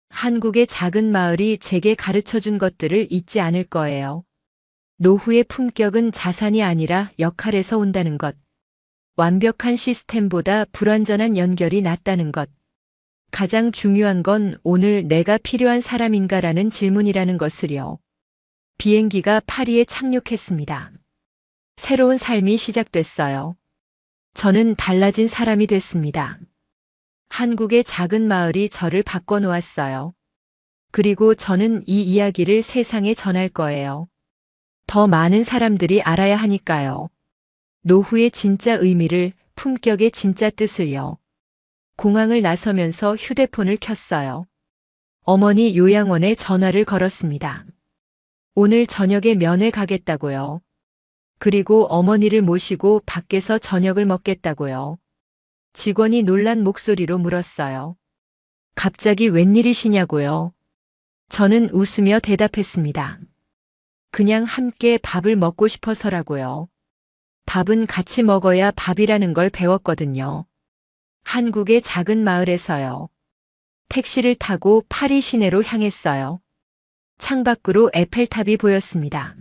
한국의 작은 마을이 제게 가르쳐준 것들을 잊지 않을 거예요. 노후의 품격은 자산이 아니라 역할에서 온다는 것. 완벽한 시스템보다 불완전한 연결이 낫다는 것. 가장 중요한 건 오늘 내가 필요한 사람인가라는 질문이라는 것을요. 비행기가 파리에 착륙했습니다. 새로운 삶이 시작됐어요. 저는 달라진 사람이 됐습니다. 한국의 작은 마을이 저를 바꿔놓았어요. 그리고 저는 이 이야기를 세상에 전할 거예요. 더 많은 사람들이 알아야 하니까요. 노후의 진짜 의미를, 품격의 진짜 뜻을요. 공항을 나서면서 휴대폰을 켰어요. 어머니 요양원에 전화를 걸었습니다. 오늘 저녁에 면회 가겠다고요. 그리고 어머니를 모시고 밖에서 저녁을 먹겠다고요. 직원이 놀란 목소리로 물었어요. 갑자기 웬일이시냐고요? 저는 웃으며 대답했습니다. 그냥 함께 밥을 먹고 싶어서라고요. 밥은 같이 먹어야 밥이라는 걸 배웠거든요. 한국의 작은 마을에서요. 택시를 타고 파리 시내로 향했어요. 창밖으로 에펠탑이 보였습니다.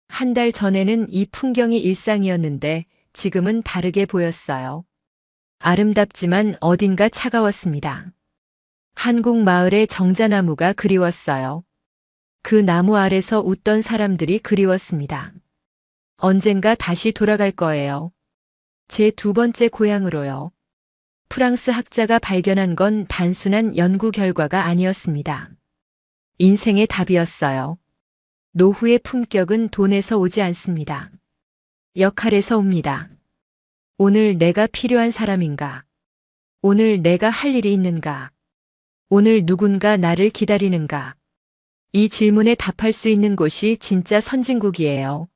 한 달 전에는 이 풍경이 일상이었는데 지금은 다르게 보였어요. 아름답지만 어딘가 차가웠습니다. 한국 마을의 정자나무가 그리웠어요. 그 나무 아래서 웃던 사람들이 그리웠습니다. 언젠가 다시 돌아갈 거예요. 제 두 번째 고향으로요. 프랑스 학자가 발견한 건 단순한 연구 결과가 아니었습니다. 인생의 답이었어요. 노후의 품격은 돈에서 오지 않습니다. 역할에서 옵니다. 오늘 내가 필요한 사람인가? 오늘 내가 할 일이 있는가? 오늘 누군가 나를 기다리는가? 이 질문에 답할 수 있는 곳이 진짜 선진국이에요.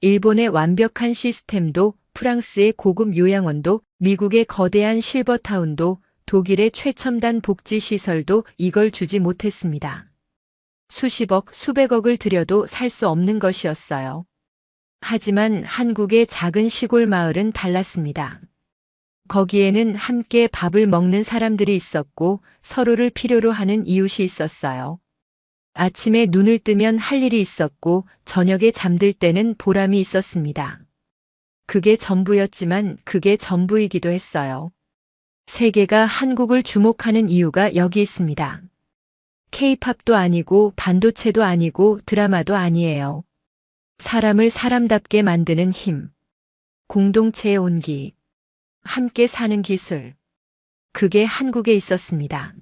일본의 완벽한 시스템도, 프랑스의 고급 요양원도, 미국의 거대한 실버타운도, 독일의 최첨단 복지시설도 이걸 주지 못했습니다. 수십억, 수백억을 들여도 살 수 없는 것이었어요. 하지만 한국의 작은 시골 마을은 달랐습니다. 거기에는 함께 밥을 먹는 사람들이 있었고 서로를 필요로 하는 이웃이 있었어요. 아침에 눈을 뜨면 할 일이 있었고 저녁에 잠들 때는 보람이 있었습니다. 그게 전부였지만 그게 전부이기도 했어요. 세계가 한국을 주목하는 이유가 여기 있습니다. K-팝도 아니고 반도체도 아니고 드라마도 아니에요. 사람을 사람답게 만드는 힘, 공동체의 온기, 함께 사는 기술. 그게 한국에 있었습니다.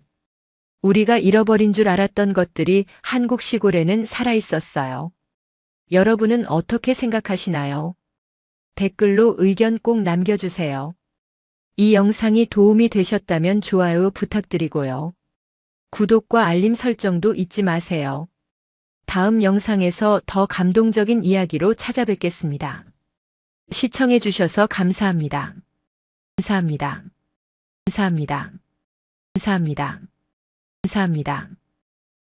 우리가 잃어버린 줄 알았던 것들이 한국 시골에는 살아 있었어요. 여러분은 어떻게 생각하시나요? 댓글로 의견 꼭 남겨주세요. 이 영상이 도움이 되셨다면 좋아요 부탁드리고요. 구독과 알림 설정도 잊지 마세요. 다음 영상에서 더 감동적인 이야기로 찾아뵙겠습니다. 시청해주셔서 감사합니다. 감사합니다. 감사합니다. 감사합니다. 감사합니다.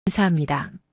감사합니다.